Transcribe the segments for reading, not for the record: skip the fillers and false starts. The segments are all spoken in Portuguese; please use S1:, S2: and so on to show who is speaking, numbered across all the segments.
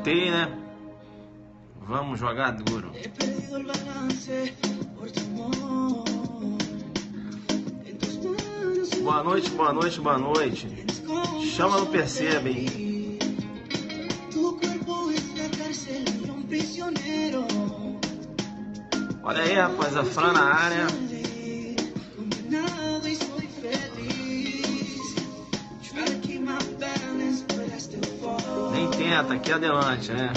S1: Voltei, né? Vamos jogar duro. Boa noite, boa noite, boa noite. Chama, não percebe, hein? Olha aí, rapaz, a Fran na área. Nem tenta, aqui adelante, né?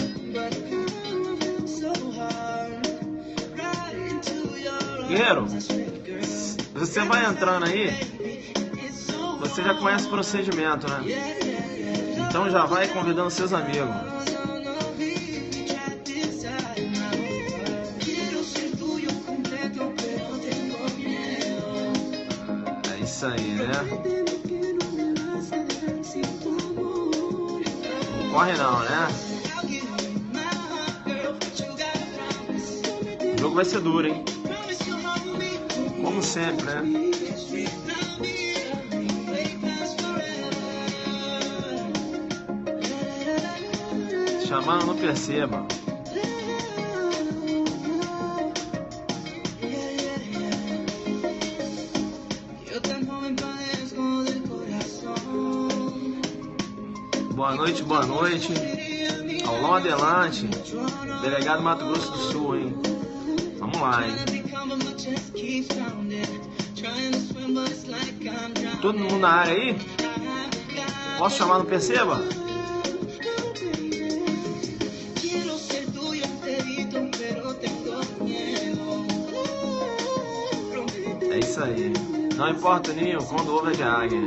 S1: Guerreiro, você vai entrando aí, você já conhece o procedimento, né? Então já vai convidando seus amigos. É isso aí, né? Não corre não, né? O jogo vai ser duro, hein? Como sempre, né? Chamando, não perceba. Boa noite, boa noite. Aulão adelante. Delegado Mato Grosso do Sul, hein? Vamos lá, hein? Todo mundo na área aí? Posso chamar, não perceba? É isso aí. Não importa o ninho, quando o ovo é de águia.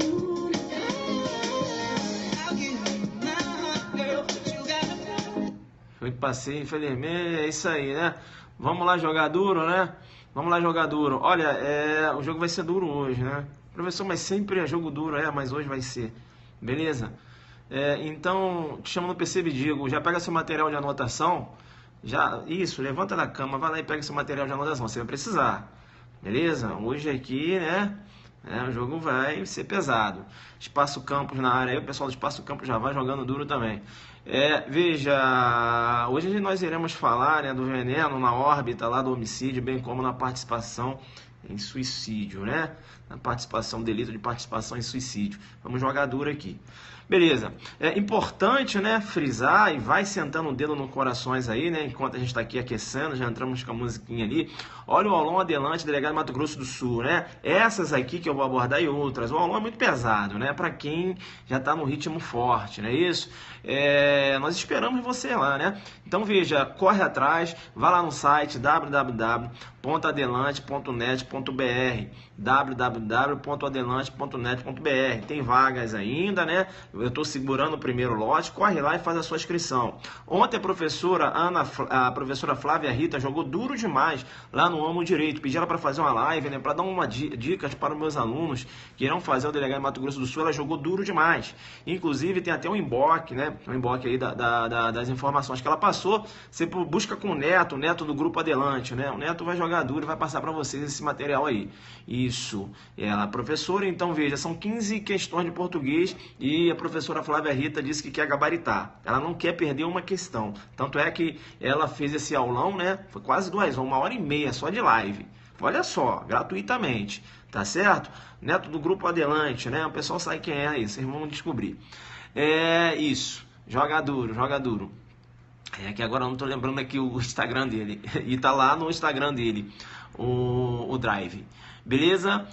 S1: Foi que passei, infelizmente, é isso aí, né? Vamos lá jogar duro, né? Vamos lá jogar duro. Olha, o jogo vai ser duro hoje, né? Professor, mas sempre é jogo duro, mas hoje vai ser. Beleza? Então, te chamo no PC e digo, já pega seu material de anotação. Isso, levanta da cama, vai lá e pega seu material de anotação. Você vai precisar. Beleza? Hoje aqui, né? O jogo vai ser pesado. Espaço Campos na área aí, o pessoal do Espaço Campos já vai jogando duro também. Veja, hoje nós iremos falar, né, do veneno na órbita lá do homicídio, bem como na participação em suicídio, né? Na participação, delito de participação em suicídio. Vamos jogar duro aqui. Beleza. É importante, né, frisar, e vai sentando o dedo no corações aí, né, enquanto a gente está aqui aquecendo, já entramos com a musiquinha ali. Olha o aulão adelante, delegado Mato Grosso do Sul, né? Essas aqui que eu vou abordar e outras. O aulão é muito pesado, né? Para quem já está no ritmo forte, não é isso? Nós esperamos você lá, né? Então veja, corre atrás, vá lá no site www.adelante.net.br www.adelante.net.br. Tem vagas ainda, né? Eu estou segurando o primeiro lote, corre lá e faz a sua inscrição. Ontem a professora Flávia Rita jogou duro demais lá no Amo Direito. Pedi ela para fazer uma live, né? Para dar uma dicas para os meus alunos que irão fazer o delegado Mato Grosso do Sul. Ela jogou duro demais. Inclusive tem até um inbox, né? Um inbox aí das informações que ela passou. Você busca com o Neto do Grupo Adelante, né? O Neto vai jogar duro e vai passar para vocês esse material aí. Isso. Ela é professora, então veja, são 15 questões de português e a professora Flávia Rita disse que quer gabaritar. Ela não quer perder uma questão. Tanto é que ela fez esse aulão, né? Foi quase 2 horas, 1h30 só de live. Olha só, gratuitamente, tá certo? Neto do Grupo Adelante, né? O pessoal sabe quem é aí, vocês vão descobrir. Isso, joga duro, joga duro. Que agora eu não tô lembrando aqui o Instagram dele. E tá lá no Instagram dele, o Drive. Beleza?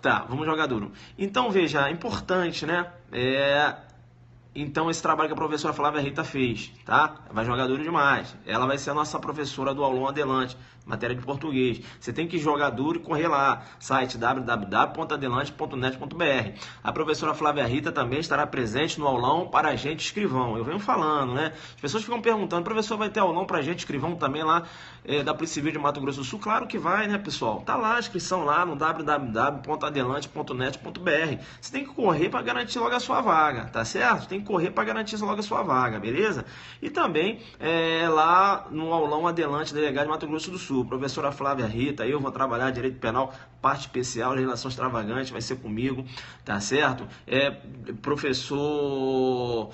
S1: Tá, vamos jogar duro. Então, veja, é importante, né? Então, esse trabalho que a professora Flávia Rita fez, tá? Vai jogar duro demais. Ela vai ser a nossa professora do aulão adelante, matéria de português. Você tem que jogar duro e correr lá. Site www.adelante.net.br. A professora Flávia Rita também estará presente no aulão para agente escrivão. Eu venho falando, né? As pessoas ficam perguntando, professor, vai ter aulão para agente escrivão também lá da Polícia Civil de Mato Grosso do Sul? Claro que vai, né, pessoal? Tá lá a inscrição lá no www.adelante.net.br. Você tem que correr para garantir logo a sua vaga, tá certo? Tem que correr para garantir logo a sua vaga, beleza? E também lá no aulão adelante, delegado de Mato Grosso do Sul. Sul, professora Flávia Rita, eu vou trabalhar direito penal, parte especial, legislação extravagante, vai ser comigo, tá certo? Professor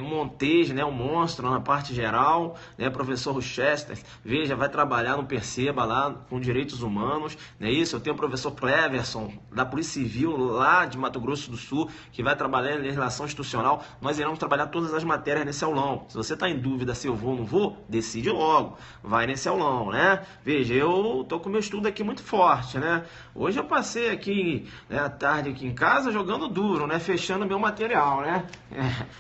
S1: Montes, né, o monstro na parte geral, né, professor Rochester, veja, vai trabalhar no Perceba lá com direitos humanos, não é isso? Eu tenho o professor Cleverson, da Polícia Civil lá de Mato Grosso do Sul, que vai trabalhar em legislação institucional. Nós iremos trabalhar todas as matérias nesse aulão. Se você está em dúvida se eu vou ou não vou, decide logo, vai nesse aulão, né? Veja, eu tô com o meu estudo aqui muito forte, né? Hoje eu passei aqui, né, à tarde aqui em casa jogando duro, né? Fechando meu material, né?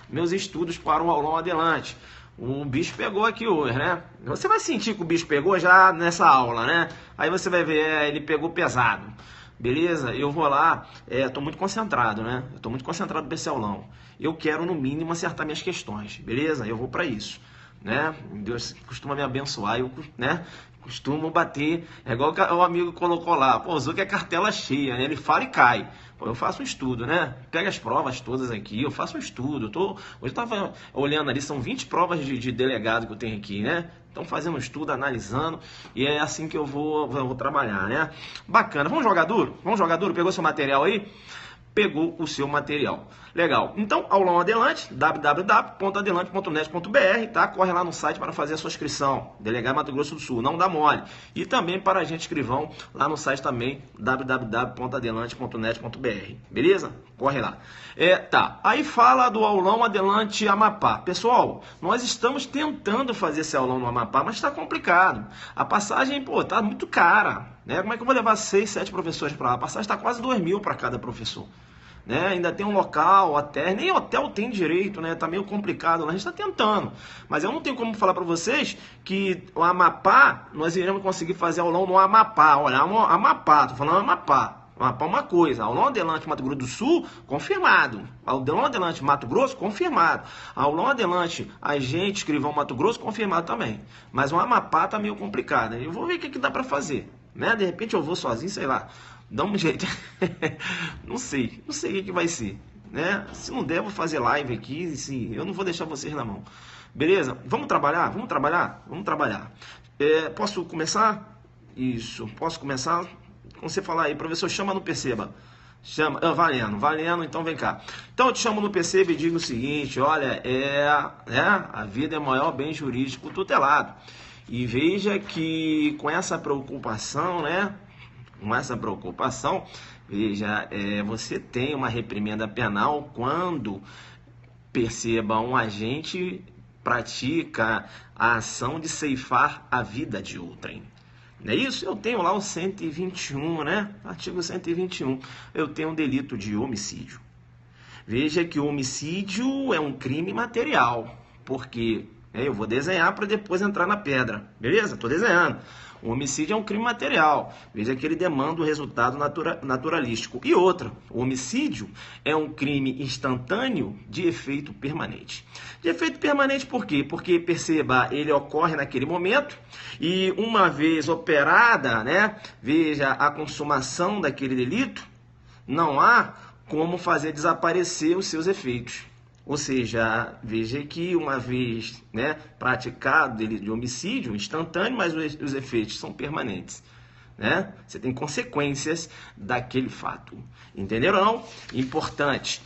S1: Meus estudos para o aulão adelante. O bicho pegou aqui hoje, né? Você vai sentir que o bicho pegou já nessa aula, né? Aí você vai ver, ele pegou pesado. Beleza? Eu vou lá, tô muito concentrado, né? Eu tô muito concentrado para esse aulão. Eu quero, no mínimo, acertar minhas questões, beleza? Eu vou para isso, né? Deus costuma me abençoar, eu, né? Costumo bater, é igual o amigo colocou lá, pô, o Zuca é cartela cheia, né? Ele fala e cai. Pô, eu faço um estudo, né? Pega as provas todas aqui, eu faço um estudo. Hoje eu tava olhando ali, são 20 provas de delegado que eu tenho aqui, né? Então fazendo um estudo, analisando, e é assim que eu vou trabalhar, né? Bacana, vamos jogar duro? Vamos jogar duro? Pegou seu material aí? Pegou o seu material. Legal. Então, aulão Adelante, www.adelante.net.br, tá? Corre lá no site para fazer a sua inscrição. Delegado Mato Grosso do Sul, não dá mole. E também para a gente escrivão lá no site também, www.adelante.net.br. Beleza? Corre lá. Tá. Aí fala do aulão Adelante Amapá. Pessoal, nós estamos tentando fazer esse aulão no Amapá, mas está complicado. A passagem, pô, tá muito cara, né? Como é que eu vou levar 6, 7 professores para lá? A passagem está quase 2 mil para cada professor. Né? Ainda tem um local, até nem hotel tem direito, né? Tá meio complicado lá, a gente está tentando. Mas eu não tenho como falar para vocês que o Amapá, nós iremos conseguir fazer aulão no Amapá. Olha, Amapá, tô falando Amapá. Amapá é uma coisa, aulão Adelante Mato Grosso do Sul, confirmado. Aulão Adelante Mato Grosso, confirmado. Aulão Adelante Agente Escrivão Mato Grosso, confirmado também. Mas o Amapá tá meio complicado. Eu vou ver o que dá para fazer, né? De repente eu vou sozinho, sei lá. Dá um jeito. Não sei o que vai ser, né? Se não der, eu vou fazer live aqui, sim, eu não vou deixar vocês na mão. Beleza? Vamos trabalhar? Vamos trabalhar? Vamos trabalhar. Posso começar? Isso, posso começar? Como você falar aí, professor, chama no Perceba. Chama, valendo, então vem cá. Então eu te chamo no Perceba e digo o seguinte, olha, a vida é o maior bem jurídico tutelado. E veja que com essa preocupação, né? Com essa preocupação, veja, você tem uma reprimenda penal quando perceba um agente pratica a ação de ceifar a vida de outrem. Não é isso? Eu tenho lá o 121, né? Artigo 121. Eu tenho um delito de homicídio. Veja que o homicídio é um crime material, porque eu vou desenhar para depois entrar na pedra, beleza? Estou desenhando. O homicídio é um crime material. Veja que ele demanda o resultado naturalístico. E outra, o homicídio é um crime instantâneo de efeito permanente. De efeito permanente por quê? Porque, perceba, ele ocorre naquele momento e uma vez operada, né, veja, a consumação daquele delito, não há como fazer desaparecer os seus efeitos. Ou seja, veja que uma vez, né, praticado delito de homicídio instantâneo, mas os efeitos são permanentes, né? Você tem consequências daquele fato. Entenderam ou não? Importante.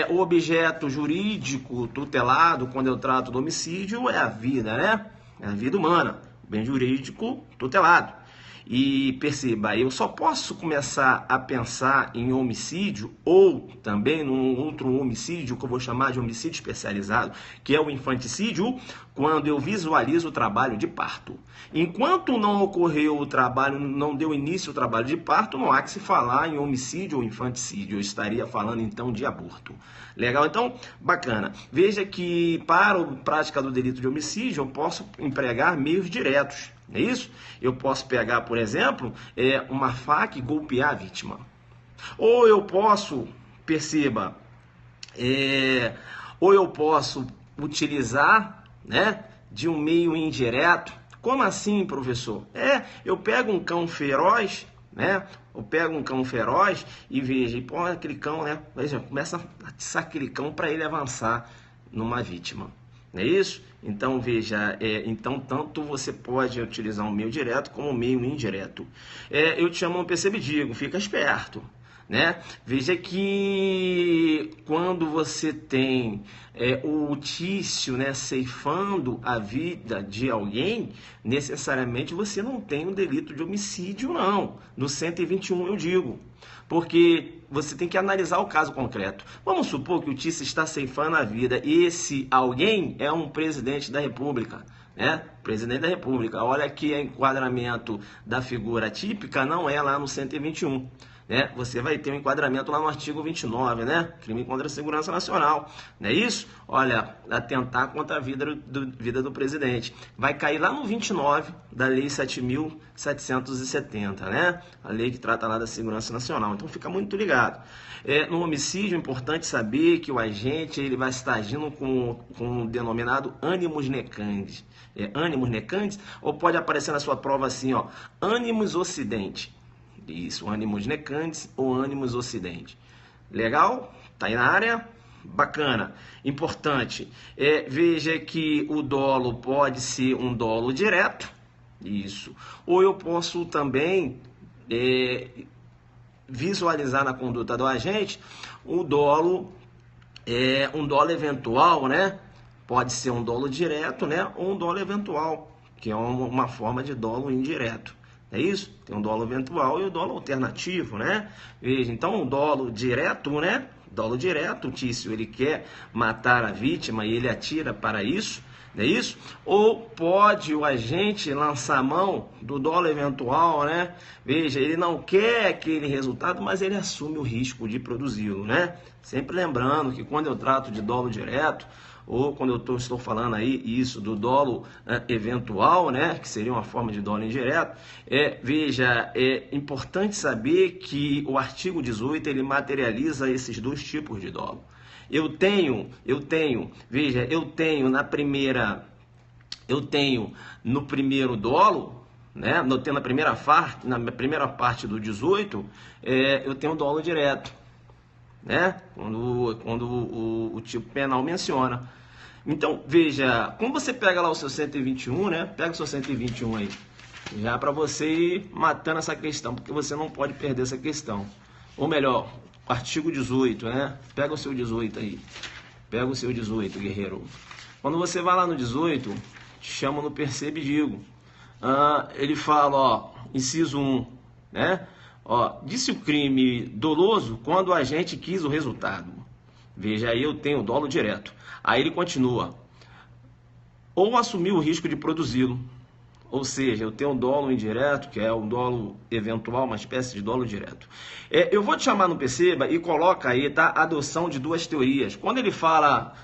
S1: O objeto jurídico tutelado, quando eu trato do homicídio, é a vida, né? É a vida humana. O bem jurídico tutelado. E perceba, eu só posso começar a pensar em homicídio ou também num outro homicídio, que eu vou chamar de homicídio especializado, que é o infanticídio, quando eu visualizo o trabalho de parto. Enquanto não ocorreu o trabalho, não deu início o trabalho de parto, não há que se falar em homicídio ou infanticídio. Eu estaria falando então de aborto. Legal? Então, bacana. Veja que para a prática do delito de homicídio eu posso empregar meios diretos. Não é isso? Eu posso pegar, por exemplo, uma faca e golpear a vítima. Ou eu posso, perceba, ou eu posso utilizar, né, de um meio indireto. Como assim, professor? Eu pego um cão feroz, né? Eu pego um cão feroz e veja, e põe aquele cão, né? Veja, começa a atiçar aquele cão para ele avançar numa vítima. não é isso? Então, veja, então tanto você pode utilizar um meio direto como um meio indireto. Eu te chamo no percebe e digo, fica esperto. Né? Veja que quando você tem o tício, né, ceifando a vida de alguém, necessariamente você não tem um delito de homicídio, não. No 121 eu digo. Porque você tem que analisar o caso concreto. Vamos supor que o tício está ceifando a vida e esse alguém é um presidente da República. Né? Presidente da República. Olha que o enquadramento da figura típica não é lá no 121. Né? Você vai ter um enquadramento lá no artigo 29, né? Crime contra a segurança nacional, não é isso? Olha, atentar contra a vida do presidente. Vai cair lá no 29 da Lei 7.770, né? A lei que trata lá da segurança nacional. Então fica muito ligado. No homicídio é importante saber que o agente ele vai estar agindo com o denominado animus necandis. Animus necandis, ou pode aparecer na sua prova assim, ó, animus ocidente. Isso, animus necandis ou animus ocidente. Legal? Tá aí na área? Bacana. Importante. Veja que o dolo pode ser um dolo direto. Isso. Ou eu posso também visualizar na conduta do agente um dolo eventual, né? Pode ser um dolo direto, né? Ou um dolo eventual, que é uma forma de dolo indireto. É isso? Tem um dolo eventual e o dolo alternativo, né? Veja, então o dolo direto, né? Dolo direto, o tício, ele quer matar a vítima e ele atira para isso, não é isso? Ou pode o agente lançar a mão do dolo eventual, né? Veja, ele não quer aquele resultado, mas ele assume o risco de produzi-lo, né? Sempre lembrando que quando eu trato de dolo direto, ou quando eu estou falando aí isso do dolo eventual, né, que seria uma forma de dolo indireto, veja, é importante saber que o artigo 18 ele materializa esses dois tipos de dolo. Eu tenho no primeiro dolo, né, na primeira parte do 18, eu tenho dolo direto, né, quando o tipo penal menciona. Então, veja, como você pega lá o seu 121, né? Pega o seu 121 aí, já para você ir matando essa questão, porque você não pode perder essa questão. Ou melhor, o artigo 18, né? Pega o seu 18 aí. Pega o seu 18, guerreiro. Quando você vai lá no 18, te chama no percebe e digo. Ele fala, ó, inciso 1, né? Ó, disse o crime doloso quando o agente quis o resultado. Veja, aí eu tenho dolo direto. Aí ele continua. Ou assumiu o risco de produzi-lo. Ou seja, eu tenho um dolo indireto, que é um dolo eventual, uma espécie de dolo direto. Eu vou te chamar no perceba e coloca aí, tá? Adoção de duas teorias. Quando ele fala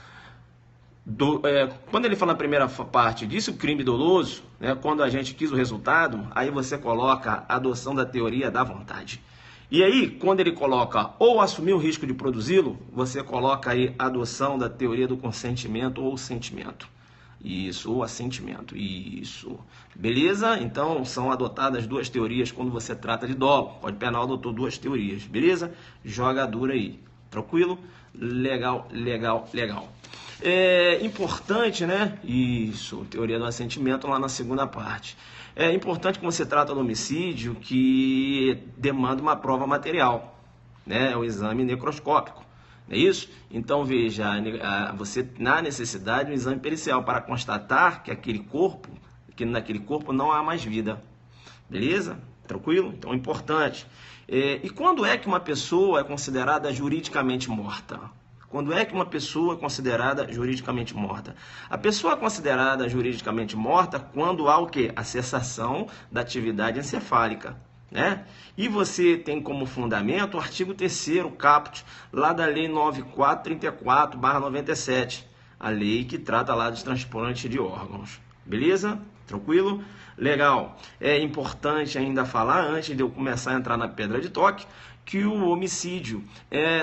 S1: na primeira parte, disse o crime doloso, né, quando a gente quis o resultado, aí você coloca a adoção da teoria da vontade. E aí, quando ele coloca ou assumir o risco de produzi-lo, você coloca aí a adoção da teoria do consentimento ou sentimento. Isso, ou assentimento. Isso. Beleza? Então, são adotadas duas teorias quando você trata de dolo. Código Penal adotou duas teorias. Beleza? Joga dura aí. Tranquilo? Legal, legal, legal. Importante, né? Isso, teoria do assentimento lá na segunda parte. É importante que você trata do homicídio que demanda uma prova material, né? O exame necroscópico, não é isso? Então, veja, você na necessidade de um exame pericial para constatar que naquele corpo não há mais vida. Beleza? Tranquilo? Então, é importante. E quando é que uma pessoa é considerada juridicamente morta? Quando é que uma pessoa é considerada juridicamente morta? A pessoa é considerada juridicamente morta quando há o quê? A cessação da atividade encefálica, né? E você tem como fundamento o artigo 3º caput, lá da Lei 9434/97, a lei que trata lá dos transplantes de órgãos. Beleza? Tranquilo? Legal. É importante ainda falar, antes de eu começar a entrar na pedra de toque, que o homicídio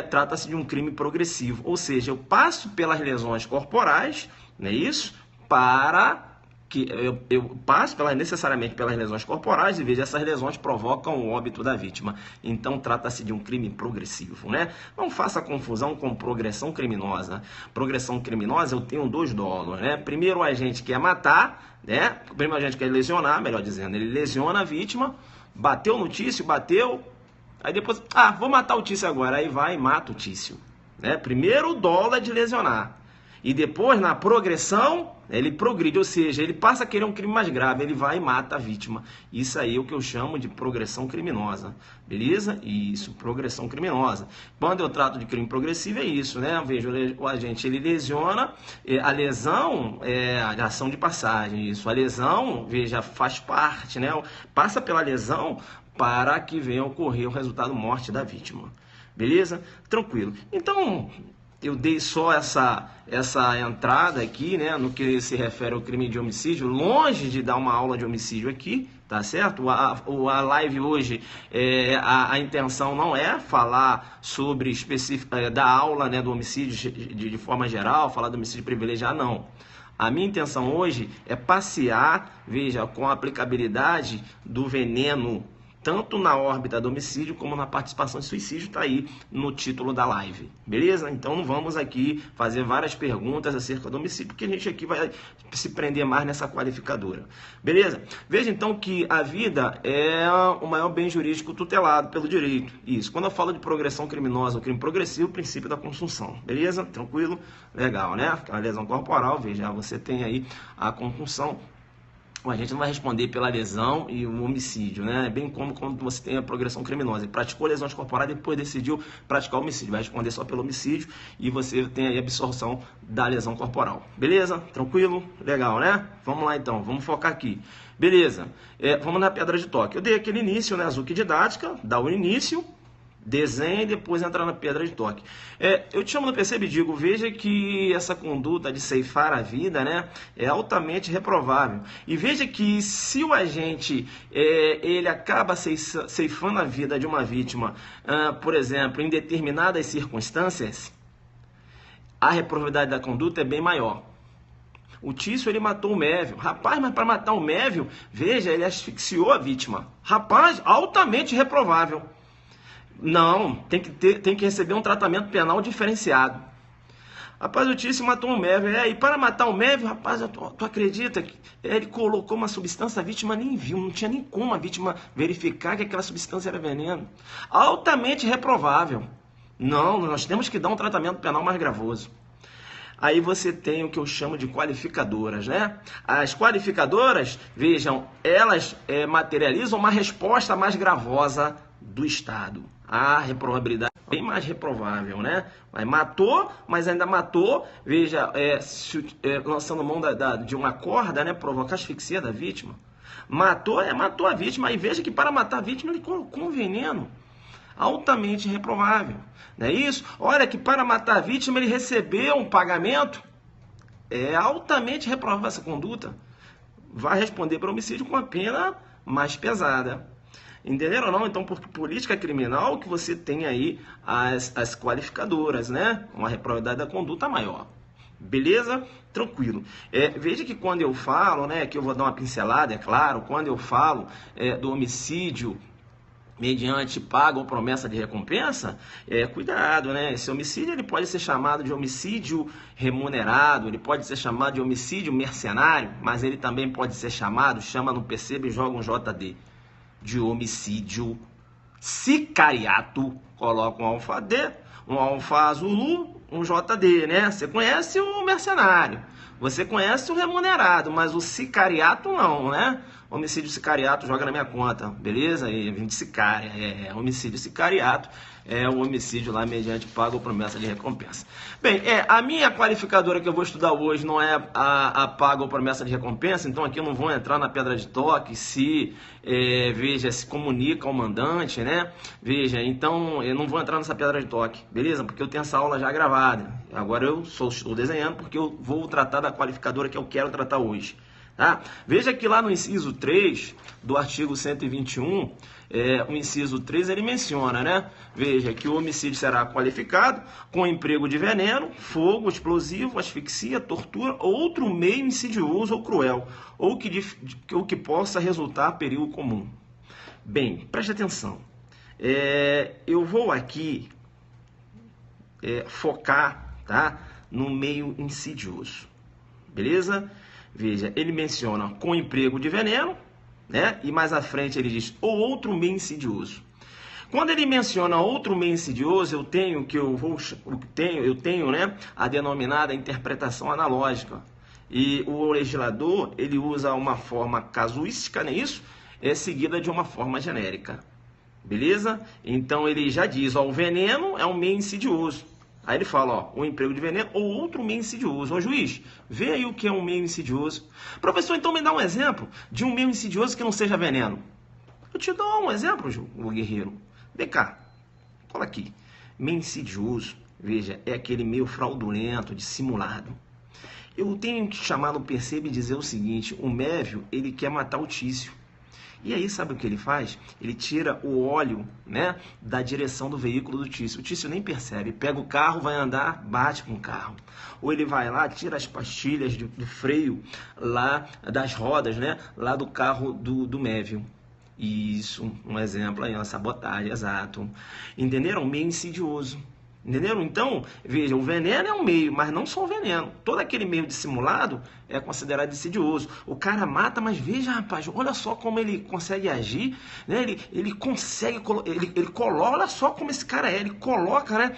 S1: trata-se de um crime progressivo, ou seja, eu passo pelas lesões corporais, não é isso? Para que eu passo necessariamente pelas lesões corporais e vejo essas lesões provocam o óbito da vítima. Então trata-se de um crime progressivo, né? Não faça confusão com progressão criminosa. Progressão criminosa eu tenho dois dolos, né? Primeiro o agente quer matar, né? O primeiro agente quer lesionar, melhor dizendo, ele lesiona a vítima, bateu no Tício, bateu, aí depois, vou matar o Tício agora, aí vai e mata o Tício, né? Primeiro o dolo é de lesionar. E depois, na progressão, ele progride, ou seja, ele passa a querer um crime mais grave, ele vai e mata a vítima. Isso aí é o que eu chamo de progressão criminosa, beleza? Isso, progressão criminosa. Quando eu trato de crime progressivo é isso, né? Eu vejo o agente, ele lesiona, a lesão é a ação de passagem, isso. A lesão, veja, faz parte, né? Passa pela lesão para que venha a ocorrer o resultado morte da vítima, beleza? Tranquilo. Então, eu dei só essa entrada aqui, né, no que se refere ao crime de homicídio, longe de dar uma aula de homicídio aqui, tá certo? A live hoje, a intenção não é falar sobre da aula, né, do homicídio de forma geral, falar do homicídio privilegiado, não. A minha intenção hoje é passear, veja, com a aplicabilidade do veneno, tanto na órbita do homicídio como na participação de suicídio, está aí no título da live, beleza? Então não vamos aqui fazer várias perguntas acerca do homicídio, porque a gente aqui vai se prender mais nessa qualificadora, beleza? Veja então que a vida é o maior bem jurídico tutelado pelo direito, isso. Quando eu falo de progressão criminosa, o crime progressivo, o princípio da consunção, beleza? Tranquilo? Legal, né? A lesão corporal, veja, você tem aí a concussão. A gente não vai responder pela lesão e o homicídio, né? Bem como quando você tem a progressão criminosa. Ele praticou lesões corporais e depois decidiu praticar o homicídio. Vai responder só pelo homicídio e você tem aí a absorção da lesão corporal. Beleza? Tranquilo? Legal, né? Vamos lá então, vamos focar aqui. Beleza, vamos na pedra de toque. Eu dei aquele início, né? Azuki didática, dá o início, desenha e depois entrar na pedra de toque. Eu te chamo no percebe e digo, veja que essa conduta de ceifar a vida, né, é altamente reprovável. E veja que se o agente ele acaba ceifando a vida de uma vítima, por exemplo, em determinadas circunstâncias, a reprovabilidade da conduta é bem maior. O Tício, ele matou o Mévio. Rapaz, mas para matar o Mévio, veja, ele asfixiou a vítima. Rapaz, altamente reprovável. Não, tem que receber um tratamento penal diferenciado. Rapaz, o Tício matou um Mévio. E para matar o Mévio, rapaz, tu acredita que ele colocou uma substância, a vítima nem viu, não tinha nem como a vítima verificar que aquela substância era veneno. Altamente reprovável. Não, nós temos que dar um tratamento penal mais gravoso. Aí você tem o que eu chamo de qualificadoras, né? As qualificadoras, vejam, elas materializam uma resposta mais gravosa do Estado. A reprovabilidade é bem mais reprovável, né? Mas matou, mas ainda matou, veja, lançando mão de uma corda, né? Provocar asfixia da vítima. Matou a vítima, e veja que para matar a vítima ele colocou um veneno. Altamente reprovável, não é isso? Olha que para matar a vítima ele recebeu um pagamento. É altamente reprovável essa conduta. Vai responder por homicídio com a pena mais pesada. Entenderam ou não? Então, por política criminal que você tem aí as qualificadoras, né? Uma reprovabilidade da conduta maior. Beleza? Tranquilo. Veja que quando eu falo, né? Que eu vou dar uma pincelada, é claro. Quando eu falo do homicídio mediante paga ou promessa de recompensa, cuidado, né? Esse homicídio ele pode ser chamado de homicídio remunerado, ele pode ser chamado de homicídio mercenário, mas ele também pode ser chamado, chama no percebe e joga um JD, de homicídio sicariato. Coloca um alfa D, um alfa Zulu, um JD, né? Você conhece o mercenário, você conhece o remunerado, mas o sicariato não, né? Homicídio sicariato joga na minha conta, beleza? E vim de sicária, homicídio sicariato é o homicídio lá mediante paga ou promessa de recompensa. Bem, a minha qualificadora que eu vou estudar hoje não é a paga ou promessa de recompensa, então aqui eu não vou entrar na pedra de toque se, veja, se comunica ao mandante, né? Veja, então eu não vou entrar nessa pedra de toque, beleza? Porque eu tenho essa aula já gravada. Agora eu estou desenhando porque eu vou tratar da qualificadora que eu quero tratar hoje. Tá? Veja que lá no inciso 3 do artigo 121, o inciso 3 ele menciona, né? Veja que o homicídio será qualificado com emprego de veneno, fogo, explosivo, asfixia, tortura ou outro meio insidioso ou cruel, ou que possa resultar perigo comum. Bem, preste atenção. Eu vou aqui focar, tá, no meio insidioso, beleza? Veja, ele menciona com emprego de veneno, né? E mais à frente ele diz ou outro meio insidioso. Quando ele menciona outro meio insidioso, eu tenho, né, a denominada interpretação analógica. E o legislador, ele usa uma forma casuística, não é isso? Seguida de uma forma genérica. Beleza? Então ele já diz, ó, o veneno é um meio insidioso. Aí ele fala, ó, um emprego de veneno ou outro meio insidioso. Ó, juiz, vê aí o que é um meio insidioso. Professor, então me dá um exemplo de um meio insidioso que não seja veneno. Eu te dou um exemplo, o guerreiro. Vem cá, cola aqui. Meio insidioso, veja, é aquele meio fraudulento, dissimulado. Eu tenho que chamar no percebe e dizer o seguinte, o Mévio, ele quer matar o Tício. E aí, sabe o que ele faz? Ele tira o óleo, né, da direção do veículo do Tício. O Tício nem percebe. Pega o carro, vai andar, bate com o carro. Ou ele vai lá, tira as pastilhas do freio lá das rodas, né, lá do carro do Mévio. Isso, um exemplo aí, uma sabotagem, exato. Entenderam? Meio insidioso. Entenderam? Então, veja, o veneno é um meio, mas não só o veneno. Todo aquele meio dissimulado é considerado insidioso. O cara mata, mas veja, rapaz, olha só como ele consegue agir, né? Ele consegue, ele coloca, olha só como esse cara ele coloca, né,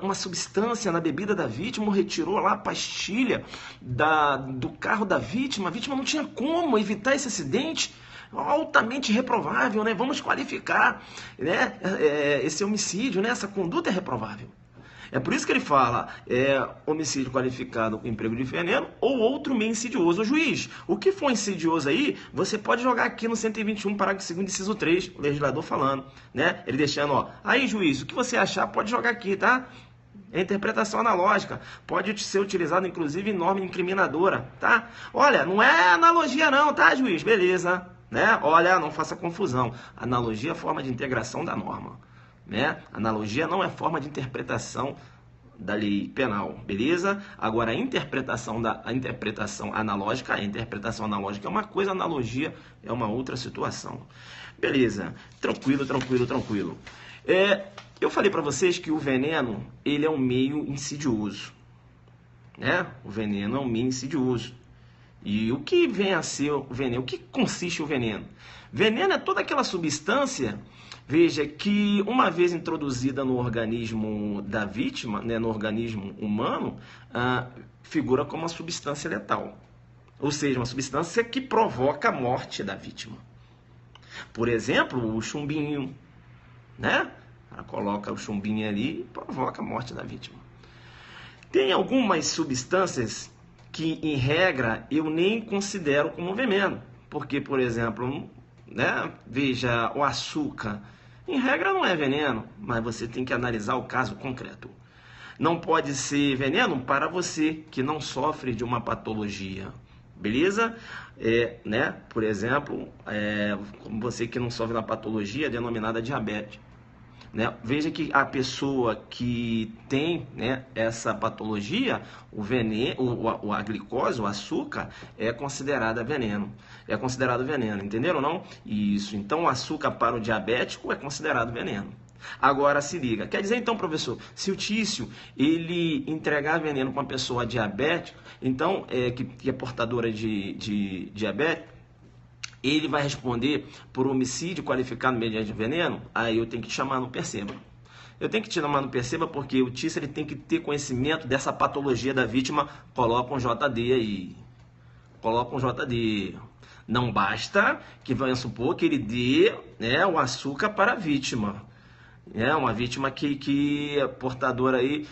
S1: uma substância na bebida da vítima, retirou lá a pastilha do carro da vítima. A vítima não tinha como evitar esse acidente. Altamente reprovável, né? Vamos qualificar, né, esse homicídio, né? Essa conduta é reprovável. É por isso que ele fala, homicídio qualificado com emprego de veneno ou outro meio insidioso. O juiz, o que for insidioso aí, você pode jogar aqui no 121, parágrafo 2º, inciso 3, o legislador falando, né? Ele deixando, ó, aí juiz, o que você achar pode jogar aqui, tá? É interpretação analógica, pode ser utilizado inclusive em norma incriminadora, tá? Olha, não é analogia não, tá, juiz? Beleza. Né? Olha, não faça confusão. Analogia é forma de integração da norma. Né? Analogia não é forma de interpretação da lei penal, beleza? Agora, a interpretação analógica, a interpretação analógica é uma coisa, a analogia é uma outra situação. Beleza, tranquilo, tranquilo, tranquilo. Eu falei para vocês que o veneno, ele é um meio insidioso. Né? O veneno é um meio insidioso. E o que vem a ser o veneno? O que consiste o veneno? Veneno é toda aquela substância, veja, que uma vez introduzida no organismo da vítima, né, no organismo humano, figura como uma substância letal. Ou seja, uma substância que provoca a morte da vítima. Por exemplo, o chumbinho, né? Ela coloca o chumbinho ali e provoca a morte da vítima. Tem algumas substâncias que, em regra, eu nem considero como veneno. Porque, por exemplo, né, veja, o açúcar, em regra não é veneno, mas você tem que analisar o caso concreto. Não pode ser veneno para você que não sofre de uma patologia, beleza? Né, por exemplo, você que não sofre de uma patologia denominada diabetes. Né? Veja que a pessoa que tem, né, essa patologia, o veneno, a glicose, o açúcar, é considerada veneno. É considerado veneno, entenderam ou não? Isso. Então, o açúcar para o diabético é considerado veneno. Agora, se liga. Quer dizer, então, professor, se o Tício, ele entregar veneno para uma pessoa diabética, então, que é portadora de diabetes, ele vai responder por homicídio qualificado mediante veneno? Aí eu tenho que te chamar no perceba. Eu tenho que te chamar no perceba porque o Tício ele tem que ter conhecimento dessa patologia da vítima. Coloca um JD aí. Coloca um JD. Não basta que, vamos supor, que ele dê, né, o açúcar para a vítima. Uma vítima que é portadora aí,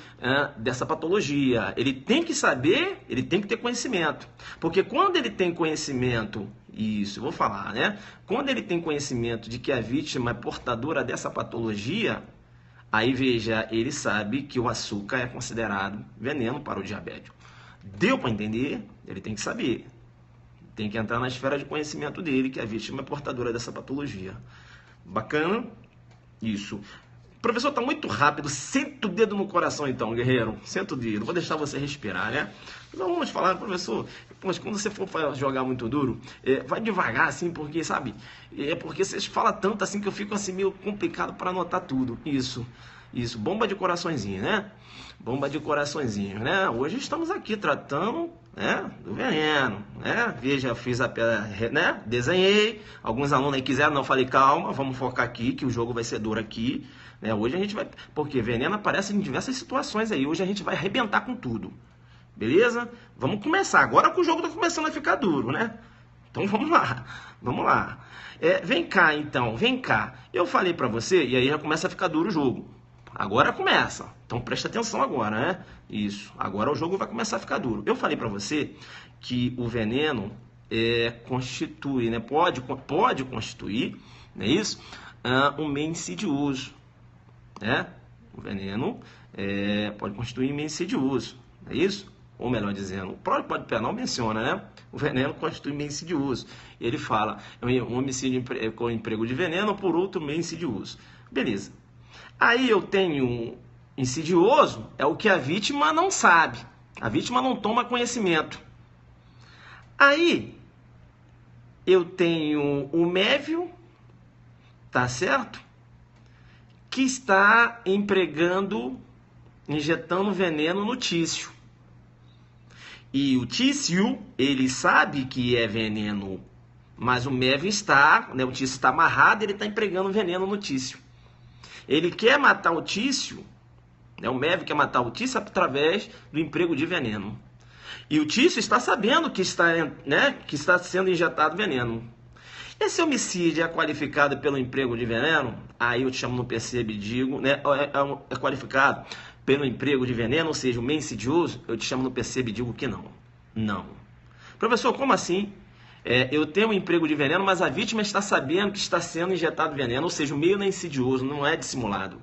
S1: dessa patologia. Ele tem que saber, ele tem que ter conhecimento. Porque quando ele tem conhecimento, isso, eu vou falar, né? Quando ele tem conhecimento de que a vítima é portadora dessa patologia, aí veja, ele sabe que o açúcar é considerado veneno para o diabético. Deu para entender? Ele tem que saber. Tem que entrar na esfera de conhecimento dele, que a vítima é portadora dessa patologia. Bacana? Isso. Professor, está muito rápido. Senta o dedo no coração então, guerreiro. Senta o dedo. Vou deixar você respirar, né? Então vamos falar, professor. Mas quando você for jogar muito duro, vai devagar assim, porque, sabe? É porque você fala tanto assim que eu fico assim meio complicado para anotar tudo. Isso. Bomba de coraçõezinho, né? Bomba de coraçõezinho, né? Hoje estamos aqui tratando, né, do veneno, né? Veja, fiz né? Desenhei. Alguns alunos aí quiseram, não, falei, calma, vamos focar aqui, que o jogo vai ser duro aqui. Né? Hoje a gente vai... Porque veneno aparece em diversas situações aí. Hoje a gente vai arrebentar com tudo. Beleza? Vamos começar. Agora que o jogo está começando a ficar duro, né? Então vamos lá. Vamos lá. Vem cá, então. Vem cá. Eu falei para você, e aí já começa a ficar duro o jogo. Agora começa. Então presta atenção agora, né? Isso. Agora o jogo vai começar a ficar duro. Eu falei para você que o veneno constitui, né? Pode constituir, não é isso? Um meio insidioso. Né? O veneno pode constituir meio insidioso, não é isso? Ou melhor dizendo, o próprio Código Penal menciona, né? O veneno constitui meio insidioso. Ele fala, um homicídio com emprego de veneno por outro meio insidioso. Beleza. Aí eu tenho insidioso, é o que a vítima não sabe. A vítima não toma conhecimento. Aí eu tenho o mévio, tá certo? Que está injetando veneno no tício. E o tício, ele sabe que é veneno, mas o mévio está, né, o tício está amarrado, ele está empregando veneno no tício. Ele quer matar o tício, né, o mévio quer matar o tício através do emprego de veneno. E o tício está sabendo que está sendo injetado veneno. Esse homicídio é qualificado pelo emprego de veneno? Aí eu te chamo no percebe e digo, né? É qualificado pelo emprego de veneno, ou seja, o meio insidioso, eu te chamo no percebe e digo que não. Não. Professor, como assim? Eu tenho um emprego de veneno, mas a vítima está sabendo que está sendo injetado veneno, ou seja, o meio não é insidioso, não é dissimulado.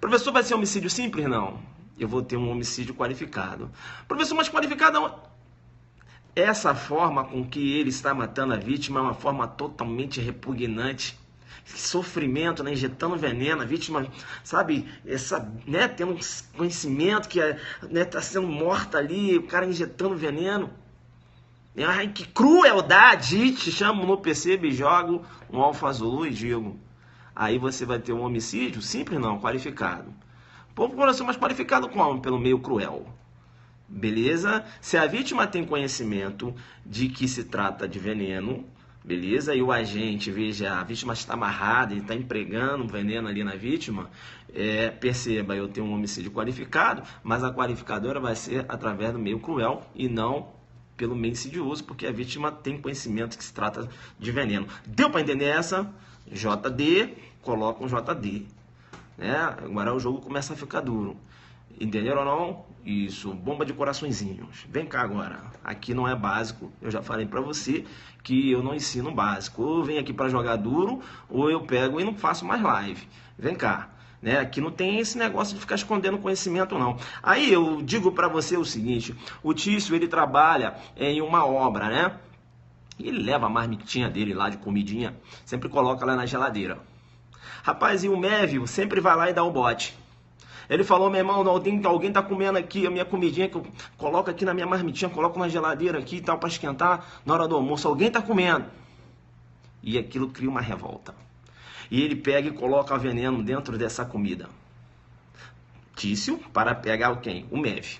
S1: Professor, vai ser homicídio simples? Não. Eu vou ter um homicídio qualificado. Professor, mas qualificado não... Essa forma com que ele está matando a vítima é uma forma totalmente repugnante. Sofrimento, né? Injetando veneno, a vítima, sabe, tendo um conhecimento que está sendo morta ali, o cara injetando veneno. Ai, que crueldade! Te chamo no percebe e jogo um alfa azul e digo. Aí você vai ter um homicídio? Simples não, qualificado. Pô, coração, mas qualificado como? Pelo meio cruel. Beleza? Se a vítima tem conhecimento de que se trata de veneno, beleza? E o agente, veja, a vítima está amarrada e está empregando veneno ali na vítima, perceba, eu tenho um homicídio qualificado, mas a qualificadora vai ser através do meio cruel e não pelo meio insidioso, porque a vítima tem conhecimento que se trata de veneno. Deu para entender essa? JD, coloca um JD. Né? Agora o jogo começa a ficar duro. Entenderam ou não? Isso, bomba de coraçõezinhos. Vem cá agora. Aqui não é básico. Eu já falei pra você que eu não ensino básico. Ou eu venho aqui pra jogar duro, ou eu pego e não faço mais live. Vem cá. Né? Aqui não tem esse negócio de ficar escondendo conhecimento, não. Aí eu digo pra você o seguinte. O Tício, ele trabalha em uma obra, né? E ele leva a marmitinha dele lá de comidinha. Sempre coloca lá na geladeira. Rapaz, e o Mévio sempre vai lá e dá o bote. Ele falou, meu irmão, alguém tá comendo aqui a minha comidinha que eu coloco aqui na minha marmitinha, coloco na geladeira aqui e tal, para esquentar na hora do almoço. Alguém tá comendo. E aquilo cria uma revolta. E ele pega e coloca veneno dentro dessa comida. Tício, para pegar quem? O Mévio.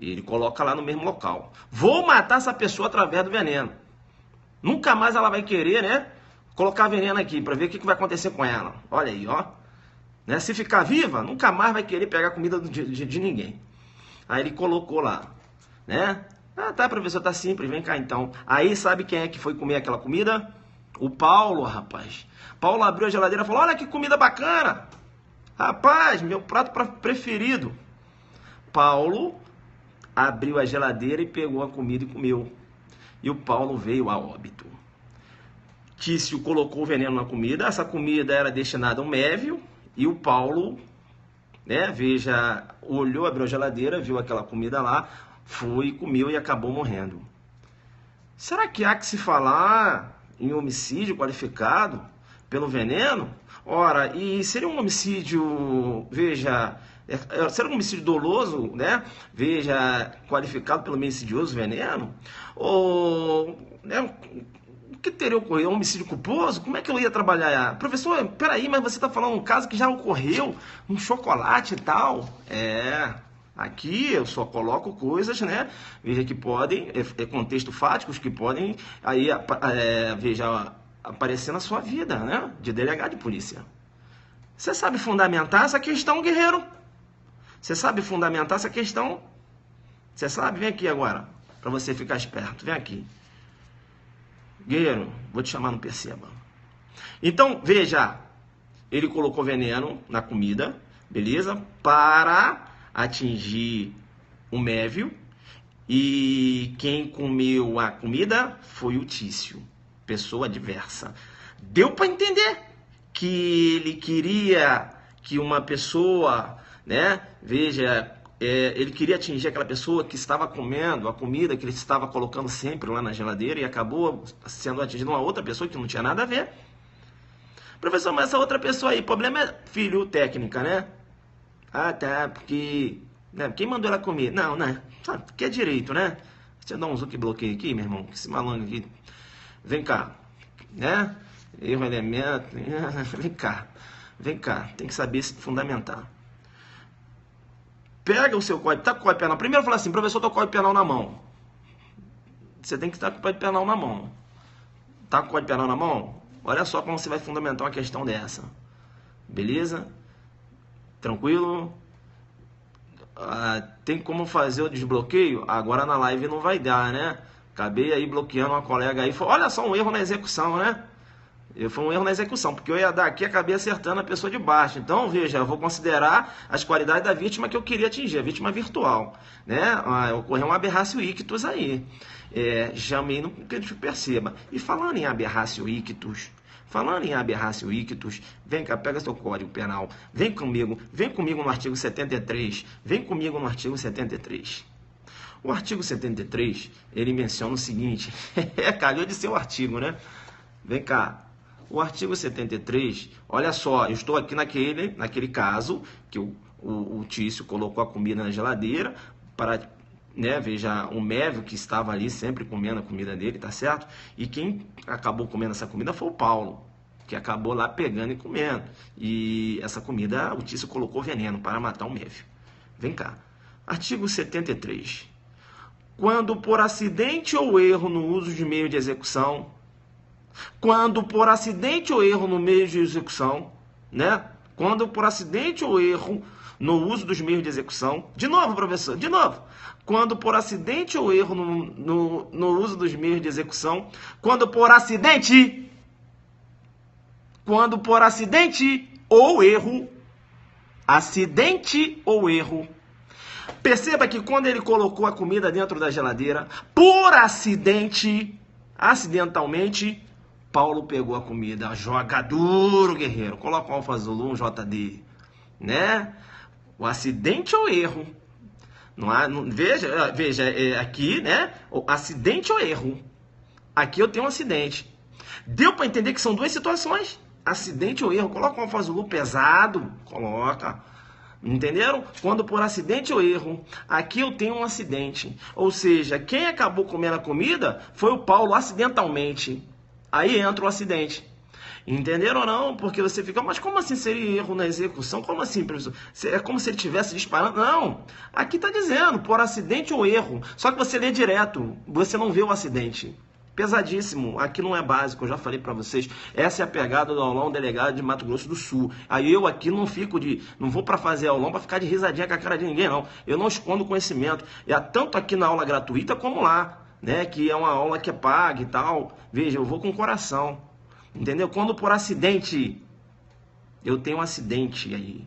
S1: Ele coloca lá no mesmo local. Vou matar essa pessoa através do veneno. Nunca mais ela vai querer, né? Colocar veneno aqui, para ver o que vai acontecer com ela. Olha aí, ó. Né? Se ficar viva, nunca mais vai querer pegar comida de ninguém. Aí ele colocou lá, né? Ah, tá, professor, tá simples, vem cá então. Aí sabe quem é que foi comer aquela comida? O Paulo, rapaz. Paulo abriu a geladeira e falou, olha que comida bacana. Rapaz, meu prato preferido. Paulo abriu a geladeira e pegou a comida e comeu. E o Paulo veio a óbito. Tício colocou o veneno na comida, essa comida era destinada ao Mévio. E o Paulo, né, veja, olhou, abriu a geladeira, viu aquela comida lá, foi, comeu e acabou morrendo. Será que há que se falar em homicídio qualificado pelo veneno? Ora, e seria um homicídio, veja, seria um homicídio doloso, né? Veja, qualificado pelo meio insidioso veneno? Ou, né, o que teria ocorrido? Um homicídio culposo? Como é que eu ia trabalhar? Professor, peraí, mas você está falando um caso que já ocorreu, um chocolate e tal. Aqui eu só coloco coisas, né? Veja que podem, contexto fáticos que podem aí, veja, aparecer na sua vida, né? De delegado de polícia. Você sabe fundamentar essa questão, guerreiro? Você sabe fundamentar essa questão? Você sabe? Vem aqui agora, para você ficar esperto. Vem aqui. Guerreiro, vou te chamar, não perceba. Então, veja, ele colocou veneno na comida, beleza? Para atingir o Mévio, e quem comeu a comida foi o Tício, pessoa adversa. Deu para entender que ele queria que uma pessoa, né, veja, ele queria atingir aquela pessoa que estava comendo a comida que ele estava colocando sempre lá na geladeira e acabou sendo atingido uma outra pessoa que não tinha nada a ver. Professor, mas essa outra pessoa aí, o problema é filho técnica, né? Ah, tá, porque... né, quem mandou ela comer? Não, né? Sabe, que é direito, né? Deixa eu dar um zoom que bloqueio aqui, meu irmão. Esse malandro aqui. Vem cá, né? Erro, elemento... Vem cá. Tem que saber se fundamentar. Pega o seu código, tá com o código penal. Primeiro fala assim, professor, tô com o código penal na mão. Você tem que estar com o código penal na mão. Tá com o código penal na mão? Olha só como você vai fundamentar uma questão dessa. Beleza? Tranquilo? Tem como fazer o desbloqueio? Agora na live não vai dar, né? Acabei aí bloqueando uma colega aí. Olha só, um erro na execução, né? Foi um erro na execução, porque eu ia dar aqui e acabei acertando a pessoa de baixo. Então, veja, eu vou considerar as qualidades da vítima que eu queria atingir, a vítima virtual, né? Ocorreu um aberratio ictus aí. Chamei no que perceba. E falando em aberratio ictus, vem cá, pega seu código penal, vem comigo no artigo 73, O artigo 73, ele menciona o seguinte, calhou de ser o artigo, né? Vem cá, o artigo 73, olha só, eu estou aqui naquele caso, que o Tício colocou a comida na geladeira, para, né, veja, o Mévio que estava ali sempre comendo a comida dele, tá certo? E quem acabou comendo essa comida foi o Paulo, que acabou lá pegando e comendo. E essa comida, o Tício colocou veneno para matar o Mévio. Vem cá, artigo 73. Quando por acidente ou erro no uso de meio de execução, né? Quando por acidente ou erro no uso dos meios de execução, de novo, professor, de novo. Quando por acidente ou erro no uso dos meios de execução, quando por acidente ou erro, perceba que quando ele colocou a comida dentro da geladeira, por acidentalmente, Paulo pegou a comida. Joga duro, guerreiro. Coloca um Alfa Zulu, um JD. Né? O acidente ou erro. Veja, aqui, né? O acidente ou erro. Aqui eu tenho um acidente. Deu para entender que são duas situações. Acidente ou erro. Coloca um Alfa Zulu pesado. Coloca. Entenderam? Quando por acidente ou erro, aqui eu tenho um acidente. Ou seja, quem acabou comendo a comida foi o Paulo acidentalmente. Aí entra o acidente. Entenderam ou não? Porque você fica, mas como assim seria erro na execução? Como assim, professor? É como se ele estivesse disparando? Não. Aqui está dizendo, por acidente ou erro. Só que você lê direto, você não vê o acidente. Pesadíssimo. Aqui não é básico, eu já falei para vocês. Essa é a pegada do aulão delegado de Mato Grosso do Sul. Aí eu aqui não vou para fazer aulão para ficar de risadinha com a cara de ninguém, não. Eu não escondo conhecimento. Tanto aqui na aula gratuita como lá. Né, que é uma aula que é paga e tal. Veja, eu vou com o coração. Entendeu? Quando por acidente, eu tenho um acidente aí.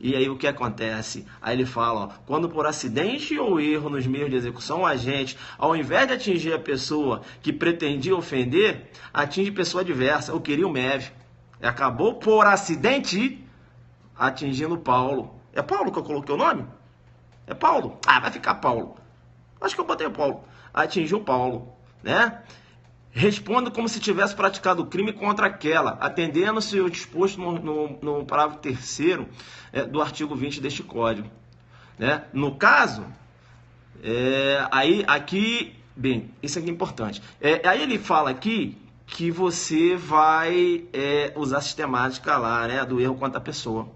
S1: E aí o que acontece? Aí ele fala, ó, quando por acidente ou erro nos meios de execução, o agente, ao invés de atingir a pessoa que pretendia ofender, atinge pessoa adversa, ou queria o Mévio. Acabou por acidente atingindo Paulo. É Paulo que eu coloquei o nome? É Paulo? Ah, vai ficar Paulo. Acho que eu botei o Paulo. Atingiu Paulo. né? Responda como se tivesse praticado o crime contra aquela, atendendo-se o disposto no parágrafo 3º do artigo 20 deste Código, né? No caso, bem, isso aqui é importante. Aí ele fala aqui que você vai usar a sistemática lá, né, do erro contra a pessoa.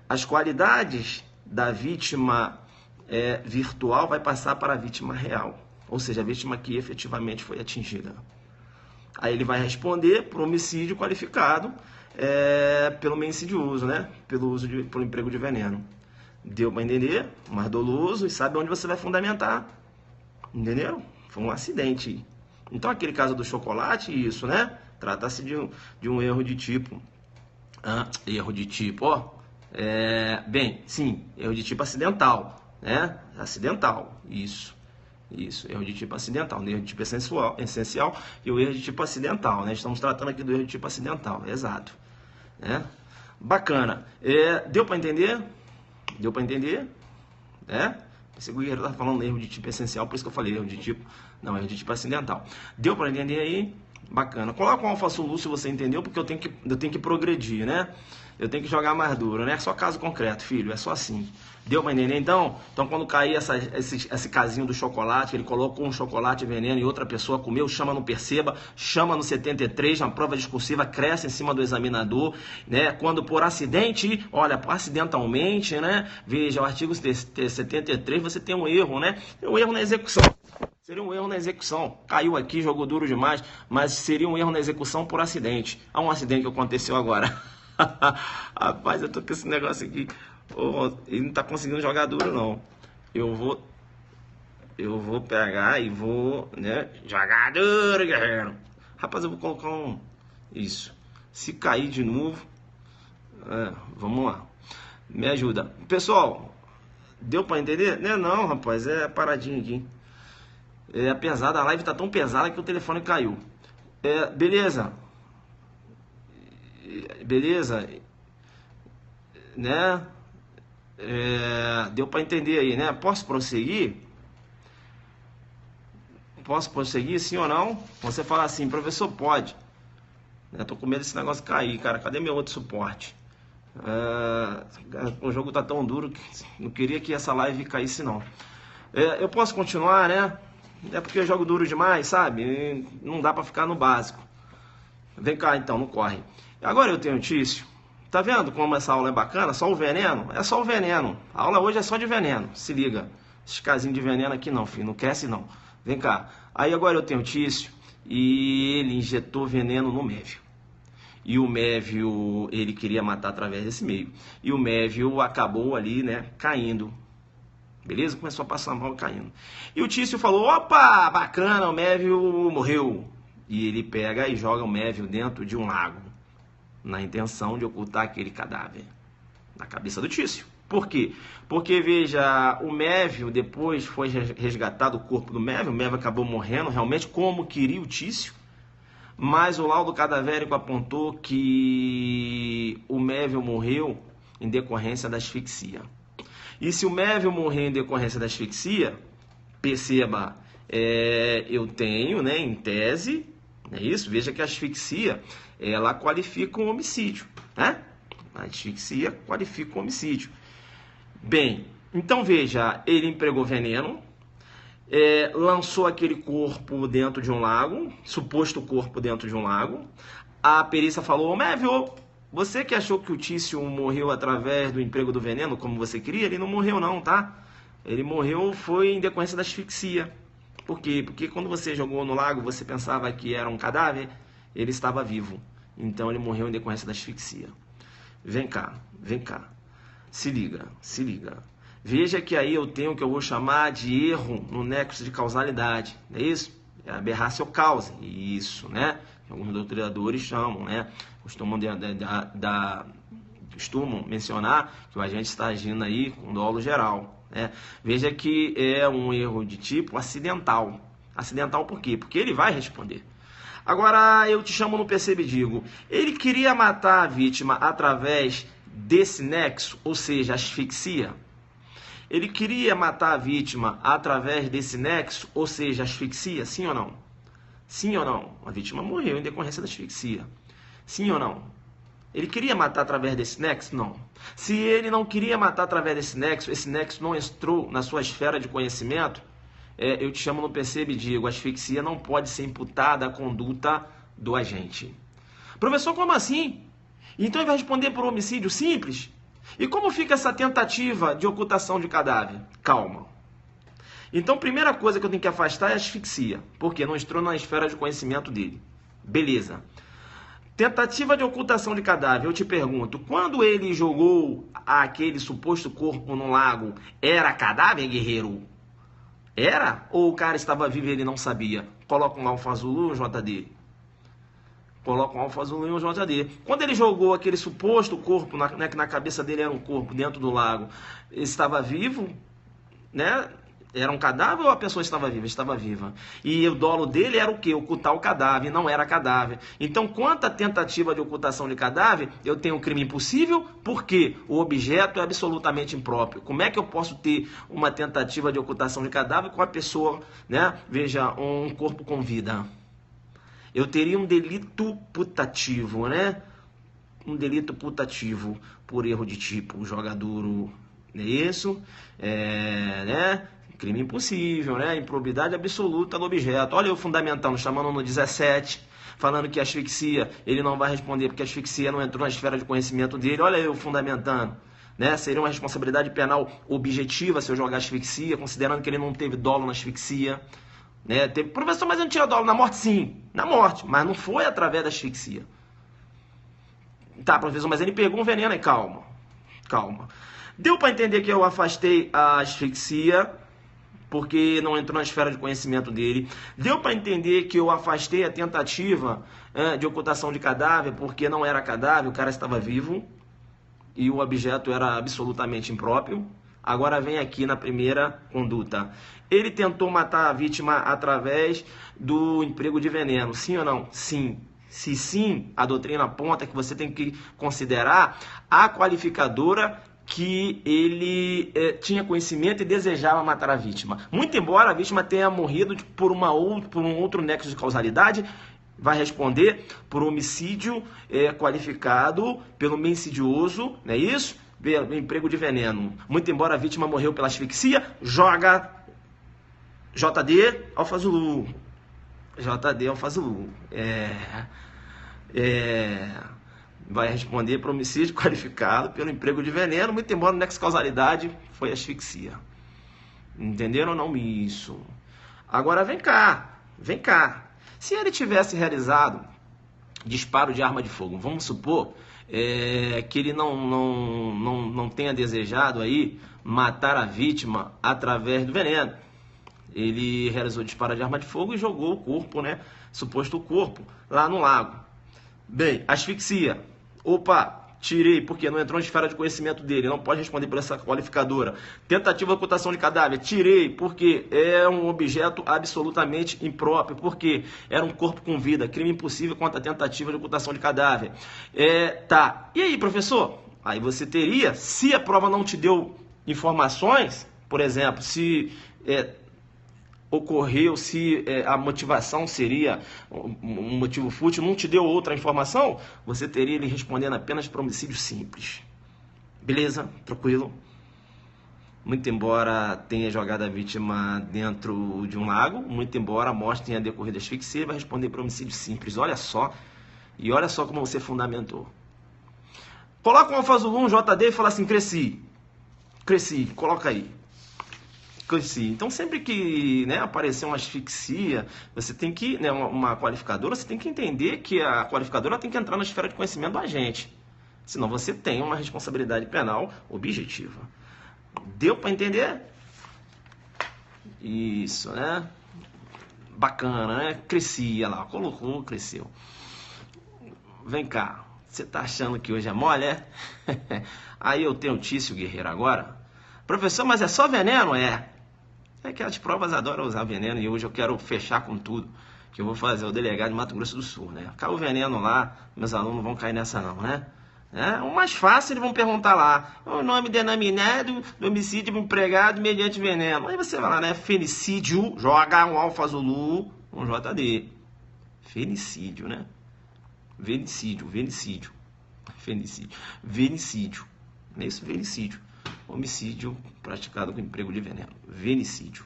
S1: As qualidades da vítima virtual vai passar para a vítima real, ou seja, a vítima que efetivamente foi atingida. Aí ele vai responder por homicídio qualificado pelo meio insidioso, né, pelo emprego de veneno. Deu para entender? Mais doloso e sabe onde você vai fundamentar. Entenderam? Foi um acidente. Então, aquele caso do chocolate, isso, né? Trata-se de um erro de tipo. Erro de tipo, ó. Bem, sim, erro de tipo acidental, né? Acidental, isso. Isso, erro de tipo acidental. O erro de tipo essencial e o erro de tipo acidental, né? Estamos tratando aqui do erro de tipo acidental, exato. Né? Bacana. Deu para entender? Deu para entender? Pensei que o Guerreiro estava falando erro de tipo essencial, por isso que eu falei erro de tipo. Não, erro de tipo acidental. Deu para entender aí? Bacana. Coloca um alfa sul se você entendeu, porque eu tenho que progredir, né? Eu tenho que jogar mais duro, né? É só caso concreto, filho. É só assim. Deu para entender então? Então, quando cair esse casinho do chocolate, ele colocou um chocolate veneno e outra pessoa comeu, chama no Perceba, chama no 73, na prova discursiva, cresce em cima do examinador, né? Quando por acidente, olha, acidentalmente, né? Veja, o artigo 73, você tem um erro, né? Tem um erro na execução. Seria um erro na execução. Caiu aqui, jogou duro demais, mas seria um erro na execução por acidente. Há um acidente que aconteceu agora. Rapaz, eu tô com esse negócio aqui. Ele não tá conseguindo jogar duro, não. Eu vou pegar e vou, né? Jogar duro, guerreiro. Rapaz, eu vou colocar isso. Se cair de novo, vamos lá. Me ajuda. Pessoal, deu pra entender? Não, rapaz, é paradinho aqui. A live tá tão pesada que o telefone caiu. Beleza. Beleza. Né? Deu para entender aí, né? Posso prosseguir? Posso prosseguir, sim ou não? Você fala assim, professor, pode. Tô com medo desse negócio cair, cara. Cadê meu outro suporte? O jogo tá tão duro que não queria que essa live caísse, não. Eu posso continuar, né? É porque eu jogo duro demais, sabe? Não dá para ficar no básico. Vem cá, então, não corre. Agora eu tenho Tício. Tá vendo como essa aula é bacana? Só o veneno? É só o veneno. A aula hoje é só de veneno. Se liga. Esses casinhos de veneno aqui não, filho. Não cresce, não. Vem cá. Aí agora eu tenho Tício e ele injetou veneno no Mévio. E o Mévio, ele queria matar através desse meio. E o Mévio acabou ali, né, caindo. Beleza? Começou a passar mal caindo. E o Tício falou, opa, bacana, o Mévio morreu. E ele pega e joga o Mévio dentro de um lago, na intenção de ocultar aquele cadáver na cabeça do Tício. Por quê? Porque, veja, o Mévio, depois foi resgatado o corpo do Mévio, o Mévio acabou morrendo realmente como queria o Tício, mas o laudo cadavérico apontou que o Mévio morreu em decorrência da asfixia. E se o Mévio morrer em decorrência da asfixia, perceba, eu tenho, né, em tese, é isso? Veja que a asfixia, ela qualifica um homicídio, né? A asfixia qualifica um homicídio. Bem, então veja, ele empregou veneno, lançou aquele corpo dentro de um lago, suposto corpo dentro de um lago. A perícia falou, Mévio, você que achou que o Tício morreu através do emprego do veneno, como você queria, ele não morreu não, tá? Ele morreu foi em decorrência da asfixia. Por quê? Porque quando você jogou no lago, você pensava que era um cadáver, ele estava vivo. Então ele morreu em decorrência da asfixia. Vem cá, vem cá. Se liga, se liga. Veja que aí eu tenho o que eu vou chamar de erro no nexo de causalidade. Não é isso? É aberrácio causa. Isso, né? Alguns doutrinadores chamam, né? Costumam mencionar que o agente está agindo aí com dolo geral. Veja que é um erro de tipo acidental. Acidental por quê? Porque ele vai responder. Agora eu te chamo no percebe e digo, ele queria matar a vítima através desse nexo, ou seja, asfixia? Ele queria matar a vítima através desse nexo, ou seja, asfixia, sim ou não? Sim ou não? A vítima morreu em decorrência da asfixia. Sim ou não? Ele queria matar através desse nexo? Não. Se ele não queria matar através desse nexo, esse nexo não entrou na sua esfera de conhecimento, eu te chamo no percebe e digo, a asfixia não pode ser imputada à conduta do agente. Professor, como assim? Então ele vai responder por homicídio simples? E como fica essa tentativa de ocultação de cadáver? Calma. Então, primeira coisa que eu tenho que afastar é a asfixia, porque não entrou na esfera de conhecimento dele. Beleza. Tentativa de ocultação de cadáver, eu te pergunto, quando ele jogou aquele suposto corpo no lago, era cadáver, guerreiro? Era? Ou o cara estava vivo e ele não sabia? Coloca um alfa azul e um JD. Coloca um alfa azul e um JD. Quando ele jogou aquele suposto corpo, que na cabeça dele era um corpo dentro do lago, ele estava vivo, né? Era um cadáver ou a pessoa estava viva? Estava viva. E o dolo dele era o quê? Ocultar o cadáver, não era cadáver. Então, quanto à tentativa de ocultação de cadáver, eu tenho um crime impossível porque o objeto é absolutamente impróprio. Como é que eu posso ter uma tentativa de ocultação de cadáver com a pessoa, né? Veja, um corpo com vida. Eu teria um delito putativo, né? Um delito putativo por erro de tipo, joga duro, não é isso? Né? Crime impossível, né? Improbidade absoluta no objeto. Olha eu fundamentando, chamando no 17, falando que asfixia, ele não vai responder porque a asfixia não entrou na esfera de conhecimento dele. Olha eu fundamentando, né? Seria uma responsabilidade penal objetiva se eu jogar asfixia, considerando que ele não teve dolo na asfixia. Né? Professor, mas eu não tinha dolo na morte? Sim, na morte, mas não foi através da asfixia. Tá, professor, mas ele pegou um veneno aí. Calma, calma. Deu para entender que eu afastei a asfixia porque não entrou na esfera de conhecimento dele. Deu para entender que eu afastei a tentativa de ocultação de cadáver porque não era cadáver, o cara estava vivo e o objeto era absolutamente impróprio. Agora vem aqui na primeira conduta. Ele tentou matar a vítima através do emprego de veneno. Sim ou não? Sim. Se sim, a doutrina aponta que você tem que considerar a qualificadora que ele tinha conhecimento e desejava matar a vítima. Muito embora a vítima tenha morrido por um outro nexo de causalidade, vai responder por homicídio qualificado pelo meio insidioso, não é isso? Pelo emprego de veneno. Muito embora a vítima morreu pela asfixia, joga JD Alfa Zulu. JD Alfa Zulu. Vai responder por homicídio qualificado pelo emprego de veneno, muito embora o nexo de causalidade foi asfixia. Entenderam ou não isso? Agora vem cá, vem cá. Se ele tivesse realizado disparo de arma de fogo, vamos supor que ele não tenha desejado aí matar a vítima através do veneno. Ele realizou disparo de arma de fogo e jogou o corpo, né? Suposto corpo, lá no lago. Bem, asfixia. Opa, tirei, porque não entrou na esfera de conhecimento dele, não pode responder por essa qualificadora. Tentativa de ocultação de cadáver, tirei, porque é um objeto absolutamente impróprio, porque era um corpo com vida, crime impossível contra a tentativa de ocultação de cadáver. Tá, e aí, professor? Aí você teria, se a prova não te deu informações, por exemplo, se ocorreu, se a motivação seria um motivo fútil, não te deu outra informação, você teria ele respondendo apenas por homicídio simples. Beleza? Tranquilo? Muito embora tenha jogado a vítima dentro de um lago, muito embora a morte tenha decorrido da asfixia, ele vai responder por homicídio simples. Olha só, e olha só como você fundamentou. Coloca um alfa azul, um JD e fala assim, cresci, coloca aí. Então, sempre que aparecer uma asfixia, você tem que, uma qualificadora, você tem que entender que a qualificadora tem que entrar na esfera de conhecimento do agente. Senão você tem uma responsabilidade penal objetiva. Deu para entender? Isso, né? Bacana, né? Crescia lá, colocou, cresceu. Vem cá, você tá achando que hoje é mole, é? Aí eu tenho o Tício Guerreiro agora. Professor, mas é só veneno? É que as provas adoram usar veneno e hoje eu quero fechar com tudo. Que eu vou fazer o delegado de Mato Grosso do Sul, né? Cai o veneno lá, meus alunos não vão cair nessa não, né? O mais fácil, eles vão perguntar lá, o nome denominado do homicídio empregado mediante veneno. Aí você vai lá, né? Felicídio, joga um alfa Zulu, um JD. Fenicídio, né? Venicídio. Venicídio. Não é isso? Venicídio. Homicídio praticado com emprego de veneno. Venicídio.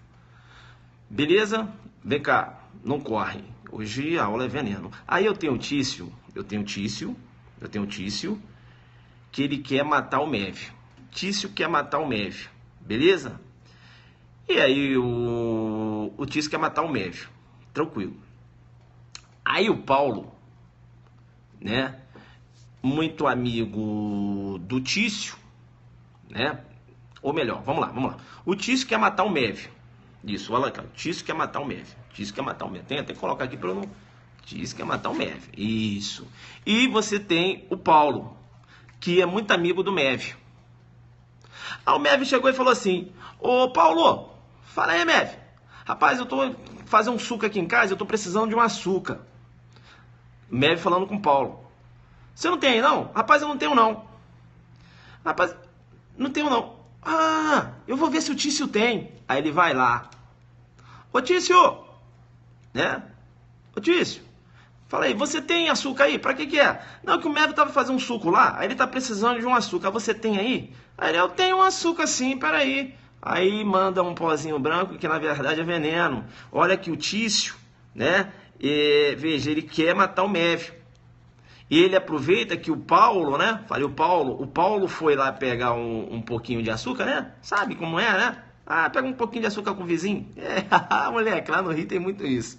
S1: Beleza? Vem cá. Não corre. Hoje a aula é veneno. Aí eu tenho o Tício, que ele quer matar o Mévio. Tício quer matar o Mévio. Beleza? E aí o Tício quer matar o Mévio. Tranquilo. Aí o Paulo, né? Muito amigo do Tício, né? Ou melhor, vamos lá. O Tício quer matar o Mévio. Isso, olha lá, o Tício quer matar o Mévio. Tem até que colocar aqui para eu não... Tício quer matar o Mévio. Isso. E você tem o Paulo, que é muito amigo do Mévio. Aí o Mévio chegou e falou assim: ô Paulo, fala aí, Mévio. Rapaz, eu tô fazendo um suco aqui em casa, eu tô precisando de um açúcar. Mévio falando com o Paulo. Você não tem aí, não? Rapaz, eu não tenho, não. Rapaz, não tenho, não. Ah, eu vou ver se o Tício tem. Aí ele vai lá. Ô Tício, né? Ô Tício, fala aí, você tem açúcar aí? Pra que é? Não, que o Mévio tava fazendo um suco lá, aí ele tá precisando de um açúcar. Você tem aí? Aí ele, eu tenho um açúcar sim, peraí. Aí manda um pozinho branco, que na verdade é veneno. Olha que o Tício, né? Veja, ele quer matar o Mévio. E ele aproveita que o Paulo, né? Falei o Paulo foi lá pegar um pouquinho de açúcar, né? Sabe como é, né? Ah, pega um pouquinho de açúcar com o vizinho. Moleque, lá no Rio tem muito isso.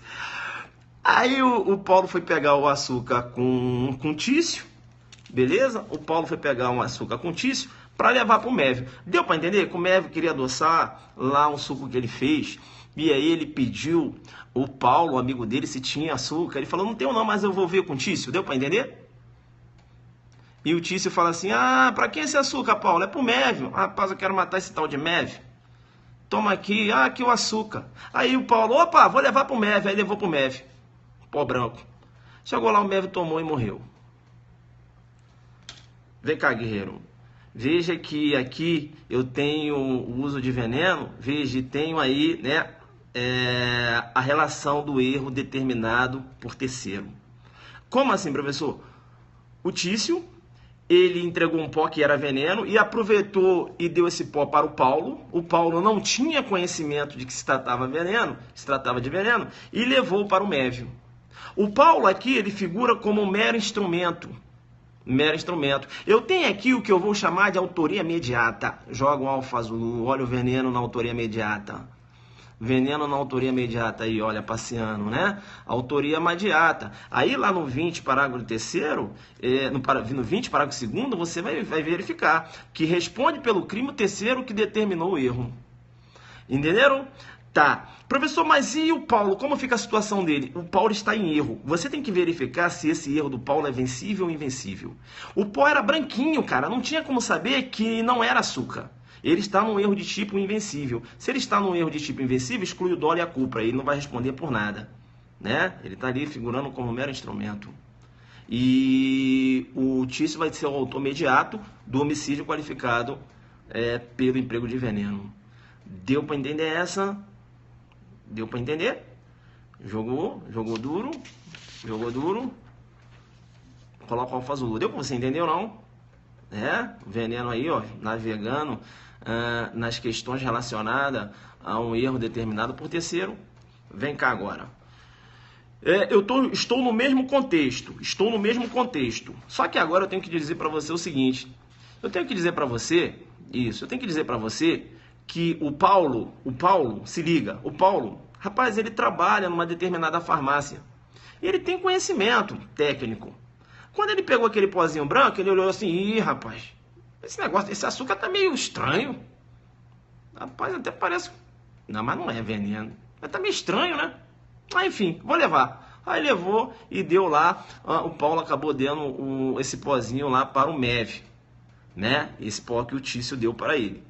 S1: Aí o Paulo foi pegar o açúcar com Tício, beleza? O Paulo foi pegar um açúcar com Tício para levar pro Mévio. Deu para entender que o Mévio queria adoçar lá um suco que ele fez. E aí ele pediu o Paulo, o amigo dele, se tinha açúcar. Ele falou, não tenho não, mas eu vou ver com o Tício. Deu para entender? E o Tício fala assim, ah, pra que esse açúcar, Paulo? É pro Mévio. Rapaz, eu quero matar esse tal de Mévio. Toma aqui, aqui o açúcar. Aí o Paulo, opa, vou levar pro Mévio. Aí levou pro Mévio. Pó branco. Chegou lá, o Mévio tomou e morreu. Vem cá, guerreiro. Veja que aqui eu tenho o uso de veneno. Veja, tenho aí, né, a relação do erro determinado por terceiro. Como assim, professor? O Tício, ele entregou um pó que era veneno e aproveitou e deu esse pó para o Paulo. O Paulo não tinha conhecimento de que se tratava de veneno e levou para o Mévio. O Paulo aqui, ele figura como um mero instrumento. Eu tenho aqui o que eu vou chamar de autoria imediata. Joga um Alfa Zulu, olha o veneno na autoria imediata. Veneno na autoria imediata aí, olha, passeando, né? Autoria imediata. Aí lá no 20, parágrafo 3º, no 20, parágrafo 2º, você vai verificar que responde pelo crime o terceiro que determinou o erro. Entenderam? Tá. Professor, mas e o Paulo? Como fica a situação dele? O Paulo está em erro. Você tem que verificar se esse erro do Paulo é vencível ou invencível. O pó era branquinho, cara. Não tinha como saber que não era açúcar. Ele está num erro de tipo invencível. Se ele está num erro de tipo invencível, exclui o dolo e a culpa. Ele não vai responder por nada, né? Ele está ali figurando como um mero instrumento. E o Tício vai ser o autor imediato do homicídio qualificado pelo emprego de veneno. Deu para entender essa? Deu para entender? Jogou duro. Coloca o Alfa Zulu. Deu para você entender ou não? Veneno aí, ó, navegando nas questões relacionadas a um erro determinado por terceiro. Vem cá agora. Estou no mesmo contexto. Só que agora eu tenho que dizer para você o seguinte. Eu tenho que dizer para você que o Paulo, se liga, o Paulo, rapaz, ele trabalha numa determinada farmácia. Ele tem conhecimento técnico. Quando ele pegou aquele pozinho branco, ele olhou assim, ih, rapaz, esse açúcar tá meio estranho. Rapaz, até parece... Não, mas não é veneno. Mas tá meio estranho, né? Enfim, vou levar. Aí levou e deu lá, o Paulo acabou dando esse pozinho lá para o Mévio, né? Esse pó que o Tício deu para ele.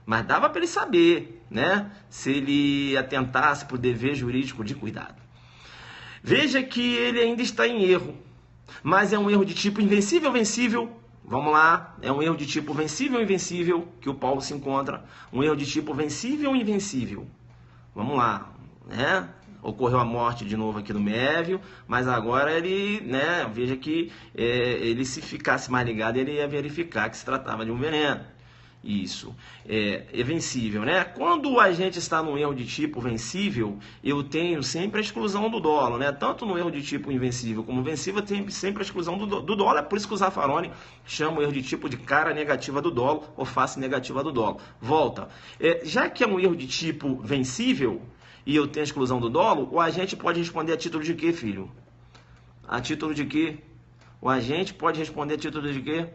S1: Mas dava para ele saber, né? Se ele atentasse para o dever jurídico de cuidado. Veja que ele ainda está em erro. Mas é um erro de tipo invencível ou vencível? Vamos lá. É um erro de tipo vencível ou invencível que o Paulo se encontra. Um erro de tipo vencível ou invencível? Vamos lá, né? ocorreu a morte de novo aqui do Mévio, mas agora ele, né, veja que ele, se ficasse mais ligado, ele ia verificar que se tratava de um veneno. Isso, é vencível, né? Quando a gente está no erro de tipo vencível, eu tenho sempre a exclusão do dolo, né? Tanto no erro de tipo invencível como vencível, eu tenho sempre a exclusão do dolo. É por isso que o Zaffaroni chama o erro de tipo de cara negativa do dolo ou face negativa do dolo. Volta. Já que é um erro de tipo vencível e eu tenho a exclusão do dolo, o agente pode responder a título de quê, filho? A título de quê? O agente pode responder a título de quê?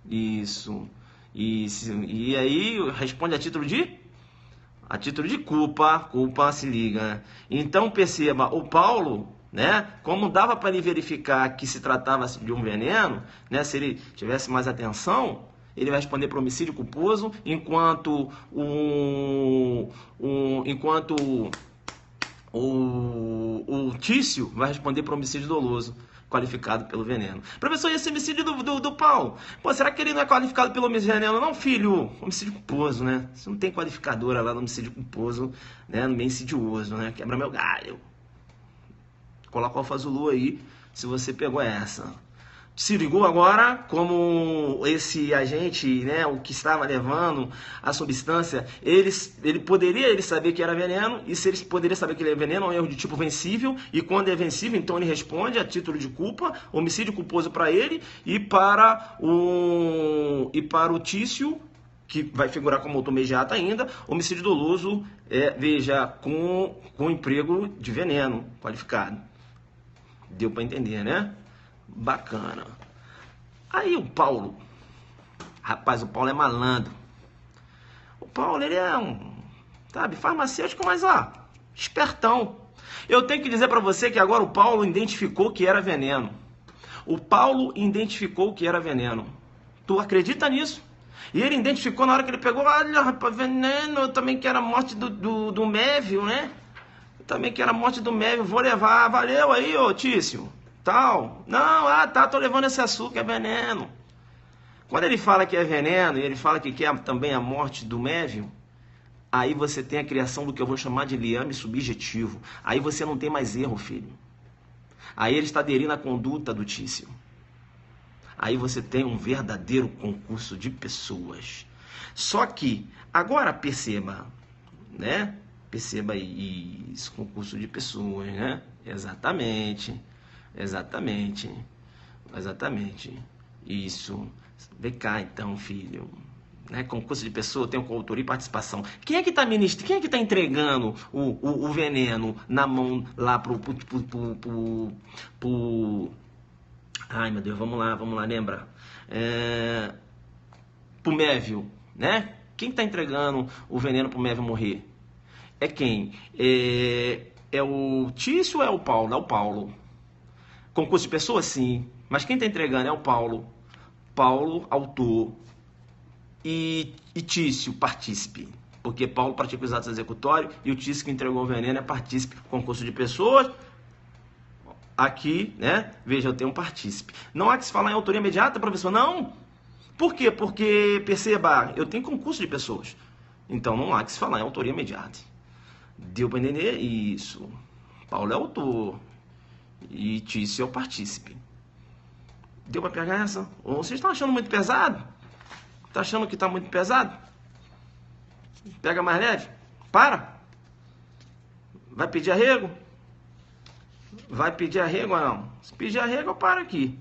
S1: Isso. E aí responde a título de culpa, se liga, né? Então perceba, o Paulo, né, como dava para ele verificar que se tratava de um veneno, né, se ele tivesse mais atenção, ele vai responder por homicídio culposo, enquanto o Tício vai responder por homicídio doloso, qualificado pelo veneno. Professor, e esse homicídio do Paulo? Pô, será que ele não é qualificado pelo homicídio veneno? Não, filho, homicídio culposo, né? Você não tem qualificadora lá no homicídio culposo, né? No meio insidioso, né? Quebra meu galho. Coloca o Alfazulu aí, se você pegou essa. Se ligou agora como esse agente, né, o que estava levando a substância, ele poderia saber que era veneno, e se ele poderia saber que ele é veneno, é um erro de tipo vencível, e quando é vencível, então ele responde a título de culpa, homicídio culposo para ele, e para o Tício, que vai figurar como autor imediato ainda, homicídio doloso, veja, com emprego de veneno qualificado. Deu para entender, né? Bacana. Aí o Paulo, rapaz, o Paulo é malandro. O Paulo, ele é farmacêutico, mas espertão. Eu tenho que dizer para você que agora o Paulo identificou que era veneno. O Paulo identificou que era veneno. Tu acredita nisso? E ele identificou na hora que ele pegou, olha, rapaz, veneno, eu também quero a morte do Mévio, né? Eu também quero a morte do Mévio, vou levar, valeu aí, ô Tício. Tal. Não, tô levando esse açúcar, é veneno. Quando ele fala que é veneno e ele fala que quer também a morte do Mévio, aí você tem a criação do que eu vou chamar de liame subjetivo. Aí você não tem mais erro, filho. Aí ele está aderindo à conduta do Tício. Aí você tem um verdadeiro concurso de pessoas. Só que, agora perceba, né? Perceba aí, esse concurso de pessoas, né? Exatamente. Isso. Vem cá então, filho. Né? Concurso de pessoa, tem coautoria e participação. Quem é que está ministrando? Quem é que está entregando o veneno na mão lá pro... Ai, meu Deus, vamos lá, lembra? Pro Mévio, né? Quem está entregando o veneno pro Mévio morrer? É quem? É o Tício ou é o Paulo? É o Paulo. Concurso de pessoa, sim. Mas quem está entregando é o Paulo. Paulo, autor. E Tício, partícipe. Porque Paulo pratica os atos executórios e o Tício que entregou o veneno é partícipe. Concurso de pessoas. Aqui, né? Veja, eu tenho um partícipe. Não há que se falar em autoria imediata, professor? Não. Por quê? Porque, perceba, eu tenho concurso de pessoas. Então não há que se falar em autoria imediata. Deu para entender? Isso. Paulo é autor. E Tício é o partícipe. Deu para pegar essa? Ou vocês estão achando muito pesado? Está achando que está muito pesado? Pega mais leve? Para. Vai pedir arrego? Vai pedir arrego ou não? Se pedir arrego, eu paro aqui.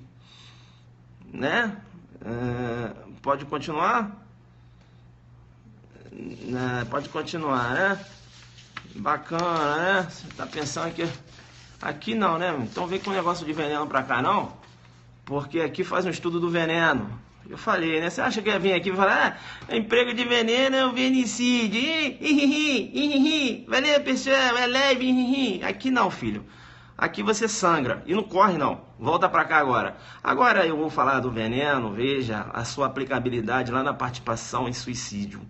S1: Né? Pode continuar? Pode continuar, né? Bacana, né? Você tá pensando que... Aqui não, né? Então vem com um negócio de veneno pra cá, não? Porque aqui faz um estudo do veneno. Eu falei, né? Você acha que ia vir aqui e falar, emprego de veneno é o venicídio. Valeu, pessoal, é leve. Aqui não, filho. Aqui você sangra. E não corre, não. Volta pra cá agora. Agora eu vou falar do veneno, veja a sua aplicabilidade lá na participação em suicídio.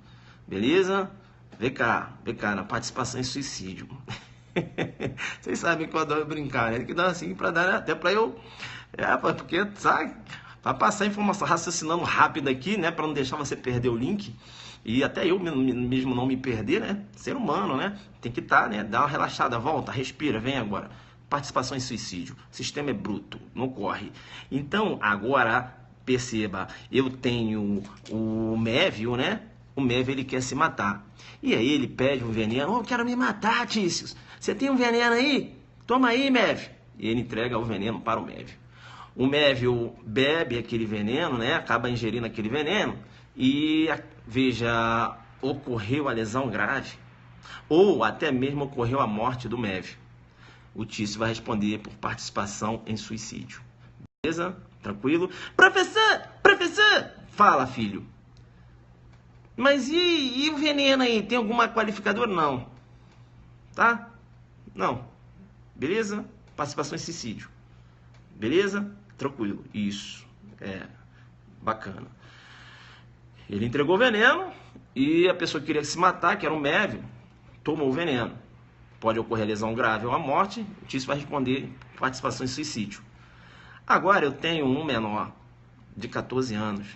S1: Beleza? Vem cá, na participação em suicídio. Vocês sabem que eu adoro brincar, né? Que dá assim pra dar, até pra eu... porque, sabe? Pra passar a informação raciocinando rápido aqui, né? Pra não deixar você perder o link. E até eu mesmo não me perder, né? Ser humano, né? Tem que estar, né? Dá uma relaxada, volta, respira, vem agora. Participação em suicídio. O sistema é bruto, não corre. Então, agora, perceba, eu tenho o Mévio, né? O Mévio, ele quer se matar. E aí ele pede um veneno. Eu quero me matar, Tícios. Você tem um veneno aí? Toma aí, Mévio. E ele entrega o veneno para o Mévio. O Mévio bebe aquele veneno, né? Acaba ingerindo aquele veneno. E, veja, ocorreu a lesão grave. Ou até mesmo ocorreu a morte do Mévio. O Tício vai responder por participação em suicídio. Beleza? Tranquilo? Professor! Professor! Fala, filho. Mas e o veneno aí? Tem alguma qualificadora? Não. Tá? Não. Beleza? Participação em suicídio. Beleza? Tranquilo. Isso. É. Bacana. Ele entregou o veneno e a pessoa que queria se matar, que era um Mévio, tomou o veneno. Pode ocorrer lesão grave ou a morte. O Tício vai responder participação em suicídio. Agora eu tenho um menor de 14 anos.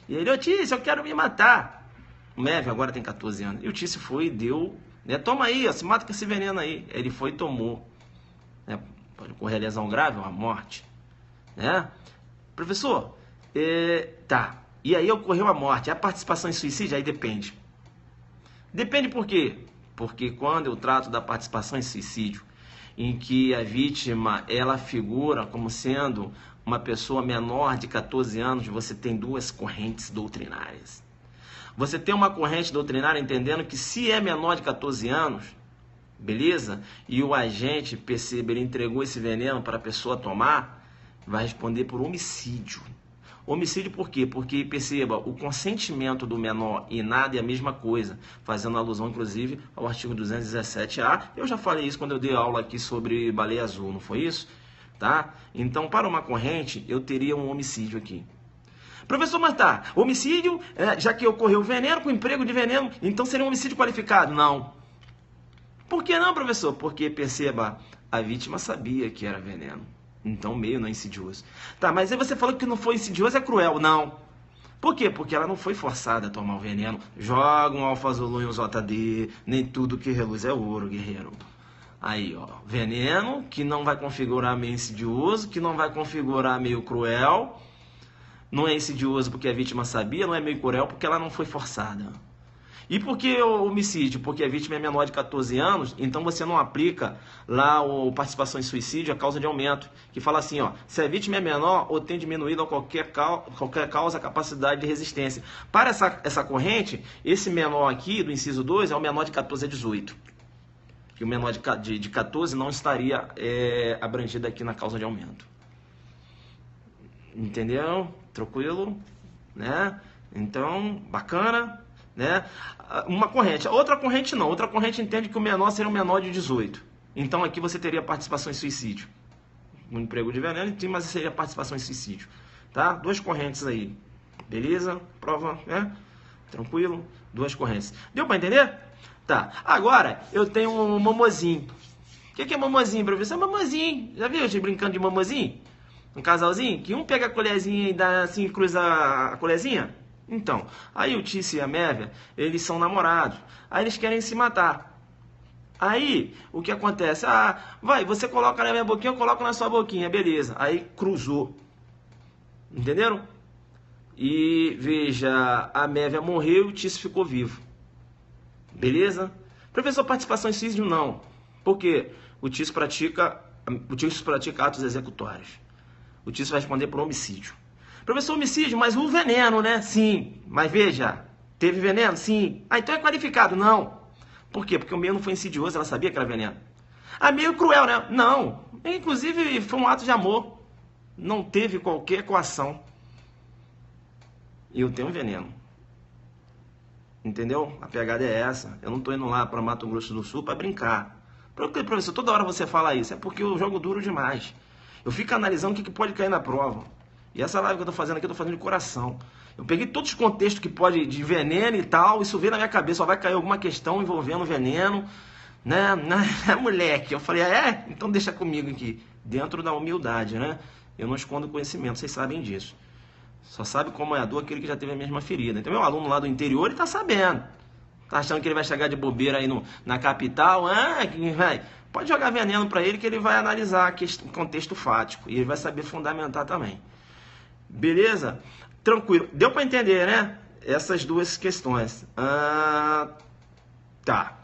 S1: E ele, ô Tício, eu quero me matar. O Mévio agora tem 14 anos. E o Tício foi e deu, né? Toma aí, ó, se mata com esse veneno aí. Ele foi e tomou. Né? Pode ocorrer lesão grave ou a morte. Né? Professor, tá. E aí ocorreu a morte. A participação em suicídio aí depende. Depende por quê? Porque quando eu trato da participação em suicídio, em que a vítima ela figura como sendo uma pessoa menor de 14 anos, você tem duas correntes doutrinárias. Você tem uma corrente doutrinária entendendo que se é menor de 14 anos, beleza? E o agente, percebe, ele entregou esse veneno para a pessoa tomar, vai responder por homicídio. Homicídio por quê? Porque, perceba, o consentimento do menor e nada é a mesma coisa, fazendo alusão, inclusive, ao artigo 217A. Eu já falei isso quando eu dei aula aqui sobre baleia azul, não foi isso? Tá? Então, para uma corrente, eu teria um homicídio aqui. Professor, mas tá, homicídio, já que ocorreu veneno com emprego de veneno, então seria um homicídio qualificado? Não. Por que não, professor? Porque, perceba, a vítima sabia que era veneno. Então, meio não é insidioso. Tá, mas aí você falou que não foi insidioso, é cruel. Não. Por quê? Porque ela não foi forçada a tomar o veneno. Joga um alfazolu e um ZD, nem tudo que reluz é ouro, guerreiro. Aí, ó, veneno que não vai configurar meio insidioso, que não vai configurar meio cruel. Não é insidioso porque a vítima sabia, não é meio cruel porque ela não foi forçada. E por que o homicídio? Porque a vítima é menor de 14 anos, então você não aplica lá o participação em suicídio, a causa de aumento, que fala assim, ó, se a vítima é menor ou tem diminuído a qualquer causa a capacidade de resistência. Para essa corrente, esse menor aqui, do inciso 2, é o menor de 14 a 18. Que o menor de 14 não estaria abrangido aqui na causa de aumento. Entendeu? Tranquilo? Né? Então, bacana. Né? Uma corrente. Outra corrente não. Outra corrente entende que o menor seria um menor de 18. Então aqui você teria participação em suicídio. Um emprego de veneno, mas seria participação em suicídio. Tá? Duas correntes aí. Beleza? Prova, né? Tranquilo? Duas correntes. Deu para entender? Tá. Agora eu tenho um mamozinho. O que é mamozinho, professor? É mamozinho. Já viu a gente brincando de mamozinho? Um casalzinho? Que um pega a colherzinha e dá assim, cruza a colherzinha? Então, aí o Tício e a Mévia, eles são namorados. Aí eles querem se matar. Aí, o que acontece? Ah, vai, você coloca na minha boquinha, eu coloco na sua boquinha, beleza. Aí cruzou. Entenderam? E, veja, a Mévia morreu e o Tício ficou vivo. Beleza? Professor, participação em suicídio, não. Por quê? O Tício pratica atos executórios. O Tício vai responder por homicídio. Professor, homicídio, mas o veneno, né? Sim. Mas veja, teve veneno? Sim. Ah, então é qualificado? Não. Por quê? Porque o meio não foi insidioso, ela sabia que era veneno. Ah, meio cruel, né? Não. Inclusive, foi um ato de amor. Não teve qualquer coação. E eu tenho veneno. Entendeu? A pegada é essa. Eu não tô indo lá para Mato Grosso do Sul para brincar. Por que, professor, toda hora você fala isso? É porque eu jogo duro demais. Eu fico analisando o que pode cair na prova. E essa live que eu tô fazendo aqui, eu tô fazendo de coração. Eu peguei todos os contextos que pode de veneno e tal, isso veio na minha cabeça, só vai cair alguma questão envolvendo veneno, né? Moleque, eu falei, então deixa comigo aqui, dentro da humildade, né? Eu não escondo conhecimento, vocês sabem disso. Só sabe como é a dor aquele que já teve a mesma ferida. Então, meu aluno lá do interior, ele tá sabendo. Tá achando que ele vai chegar de bobeira aí na capital? Pode jogar veneno para ele que ele vai analisar o contexto fático. E ele vai saber fundamentar também. Beleza? Tranquilo. Deu para entender, né? Essas duas questões. Tá.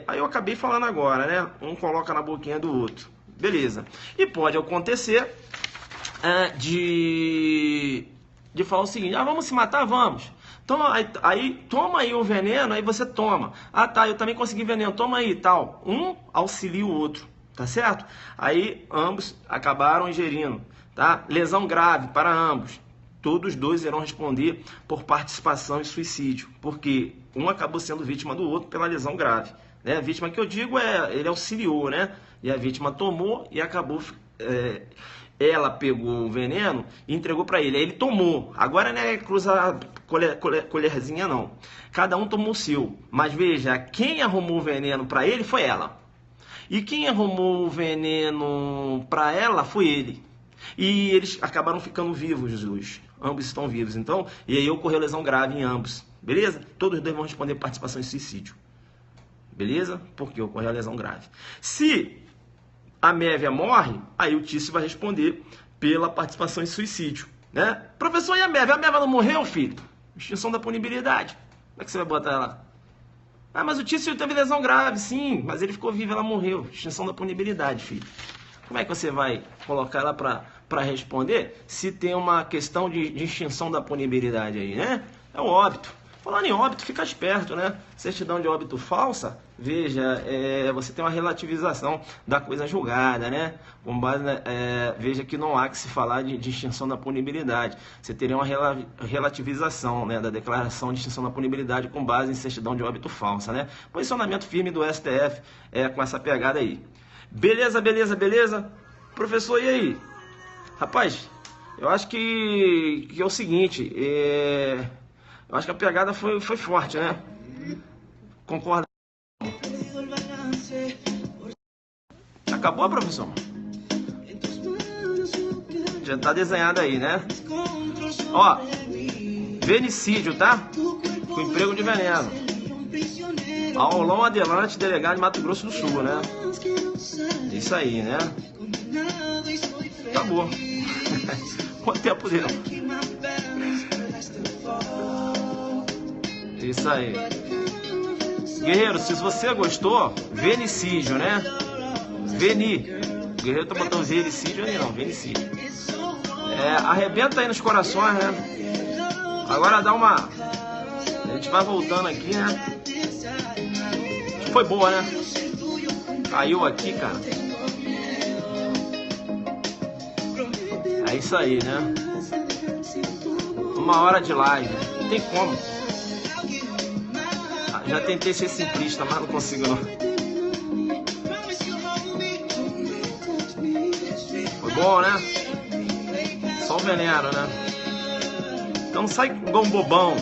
S1: Aí eu acabei falando agora, né? Um coloca na boquinha do outro. Beleza. E pode acontecer de falar o seguinte: vamos se matar? Vamos. Então, aí toma aí o veneno, aí você toma. Tá, eu também consegui veneno, toma aí e tal. Um auxilia o outro, tá certo? Aí ambos acabaram ingerindo, tá? Lesão grave para ambos. Todos dois irão responder por participação em suicídio, porque um acabou sendo vítima do outro pela lesão grave. Né? A vítima que eu digo ele auxiliou, né? E a vítima tomou e acabou... ela pegou o veneno e entregou para ele. Aí ele tomou. Agora não é cruzar colherzinha, não. Cada um tomou o seu. Mas veja, quem arrumou o veneno para ele foi ela. E quem arrumou o veneno para ela foi ele. E eles acabaram ficando vivos, Jesus. Ambos estão vivos. Então, e aí ocorreu lesão grave em ambos. Beleza? Todos dois vão responder participação em suicídio. Beleza? Porque ocorreu a lesão grave. Se a Mévia morre, aí o Tício vai responder pela participação em suicídio, né? Professor, e a Mévia? A Mévia não morreu, filho? Extinção da punibilidade. Como é que você vai botar ela? Mas o Tício teve lesão grave, sim, mas ele ficou vivo, ela morreu. Extinção da punibilidade, filho. Como é que você vai colocar ela para responder se tem uma questão de extinção da punibilidade aí, né? É o óbito. Falando em óbito, fica esperto, né? Certidão de óbito falsa, veja, você tem uma relativização da coisa julgada, né? Com base, veja que não há que se falar de extinção da punibilidade. Você teria uma relativização, né, da declaração de extinção da punibilidade com base em certidão de óbito falsa, né? Posicionamento firme do STF com essa pegada aí. Beleza, beleza, beleza? Professor, e aí? Rapaz, eu acho que é o seguinte, eu acho que a pegada foi forte, né? Concorda? Acabou, professor? Já tá desenhado aí, né? Ó, venicídio, tá? Com emprego de veneno. Aulão Adelante, delegado de Mato Grosso do Sul, né? Isso aí, né? Acabou. Quanto tempo deu? Isso aí. Guerreiro, se você gostou, venicídio, né? O Guerreiro tá botando venicídio aí, não, venicídio. Arrebenta aí nos corações, né? Agora dá uma... A gente vai voltando aqui, né? Foi boa, né? Caiu aqui, cara. É isso aí, né? 1 hora de live. Não tem como. Já tentei ser simplista, mas não consigo não. Foi bom, né? Só o veneno, né? Então não sai igual um bobão.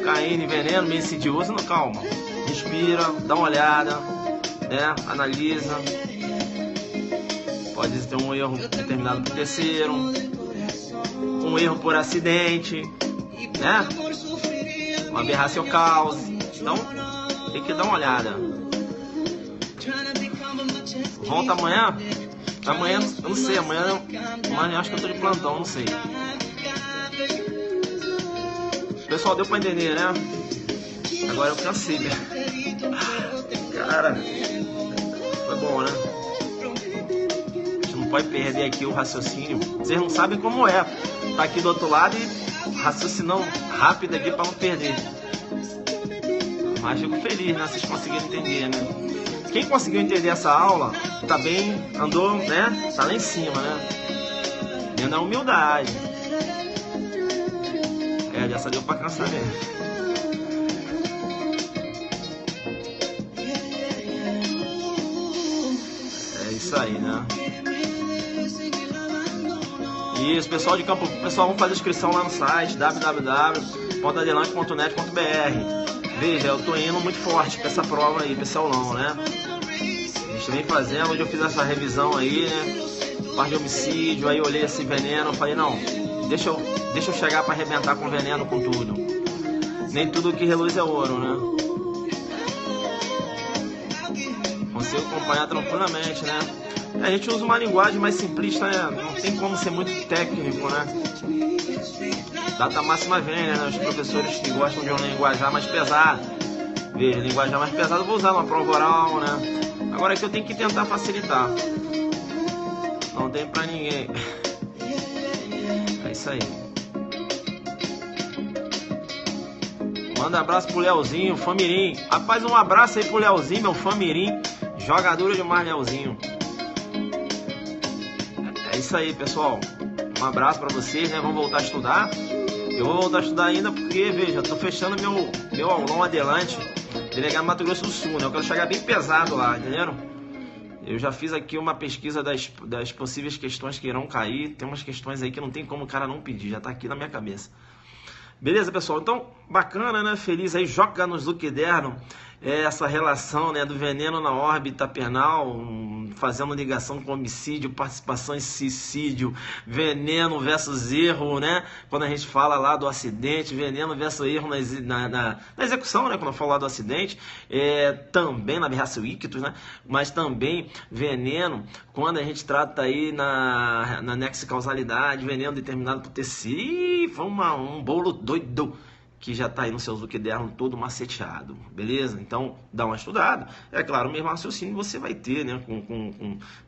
S1: Caindo, veneno, meio insidioso. Não, calma. Respira, dá uma olhada, né? Analisa. Pode ter um erro determinado por terceiro, um erro por acidente, né? Uma aberração causa. Então, tem que dar uma olhada. Volta amanhã? Amanhã, eu não sei, amanhã eu acho que eu tô de plantão, não sei. Pessoal, deu pra entender, né? Agora eu cansei, né? Cara, foi bom, né? A gente não pode perder aqui o raciocínio. Vocês não sabem como é. Tá aqui do outro lado e raciocinando rápido aqui pra não perder. Mas fico feliz, né? Vocês conseguiram entender, né? Quem conseguiu entender essa aula, tá bem, andou, né? Tá lá em cima, né? Dentro da humildade. Dessa deu pra cansar mesmo. É isso aí, né? Isso, pessoal de Campo... Pessoal, vamos fazer inscrição lá no site www.adelante.net.br. Veja, eu tô indo muito forte pra essa prova aí, pessoal, não, né? A gente vem fazendo, hoje eu fiz essa revisão aí, né? Parte de homicídio, aí eu olhei esse veneno, falei, não, Deixa eu chegar para arrebentar com veneno, com tudo. Nem tudo que reluz é ouro, né? Consigo acompanhar tranquilamente, né? A gente usa uma linguagem mais simplista, né? Não tem como ser muito técnico, né? Data máxima vem, né? Os professores que gostam de um linguajar mais pesado. Veja, linguajar mais pesado eu vou usar numa prova oral, né? Agora aqui eu tenho que tentar facilitar. Não tem pra ninguém. É isso aí. Manda abraço pro Leozinho, Famirim. Rapaz, um abraço aí pro Leozinho, meu Famirim. Jogador demais, Leozinho. É isso aí, pessoal. Um abraço pra vocês, né? Vamos voltar a estudar. Eu vou voltar a estudar ainda porque, veja, tô fechando meu aulão adelante. Delegado Mato Grosso do Sul, né? Eu quero chegar bem pesado lá, entenderam? Eu já fiz aqui uma pesquisa das possíveis questões que irão cair. Tem umas questões aí que não tem como o cara não pedir, já tá aqui na minha cabeça. Beleza, pessoal? Então, bacana, né? Feliz aí, joga nos Luquiderno. Essa relação, né, do veneno na órbita penal, fazendo ligação com homicídio, participação em suicídio, veneno versus erro, né? Quando a gente fala lá do acidente, veneno versus erro na execução, né? Quando eu falo lá do acidente, também na aberração ictus, né? Mas também veneno quando a gente trata aí na nexo-causalidade, veneno determinado por tecido. Foi um bolo doido que já está aí no seu Luquiderno todo maceteado, beleza? Então, dá uma estudada. É claro, o mesmo raciocínio você vai ter, né?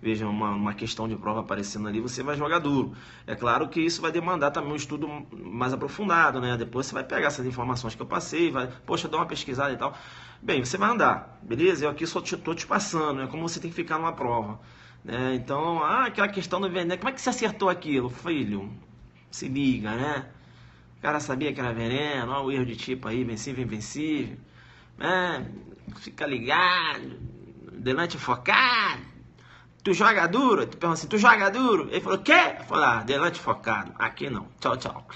S1: Veja, uma questão de prova aparecendo ali, você vai jogar duro. É claro que isso vai demandar também um estudo mais aprofundado, né? Depois você vai pegar essas informações que eu passei, poxa, dá uma pesquisada e tal. Bem, você vai andar, beleza? Eu aqui só estou te passando, é como você tem que ficar numa prova, né? Então, aquela questão do veneno, como é que você acertou aquilo? Filho, se liga, né? O cara sabia que era veneno, olha o erro de tipo aí, vencível, invencível. Fica ligado, delante focado. Tu joga duro? Tu pergunta assim, tu joga duro? Ele falou, quê? Eu falei, delante focado. Aqui não. Tchau, tchau.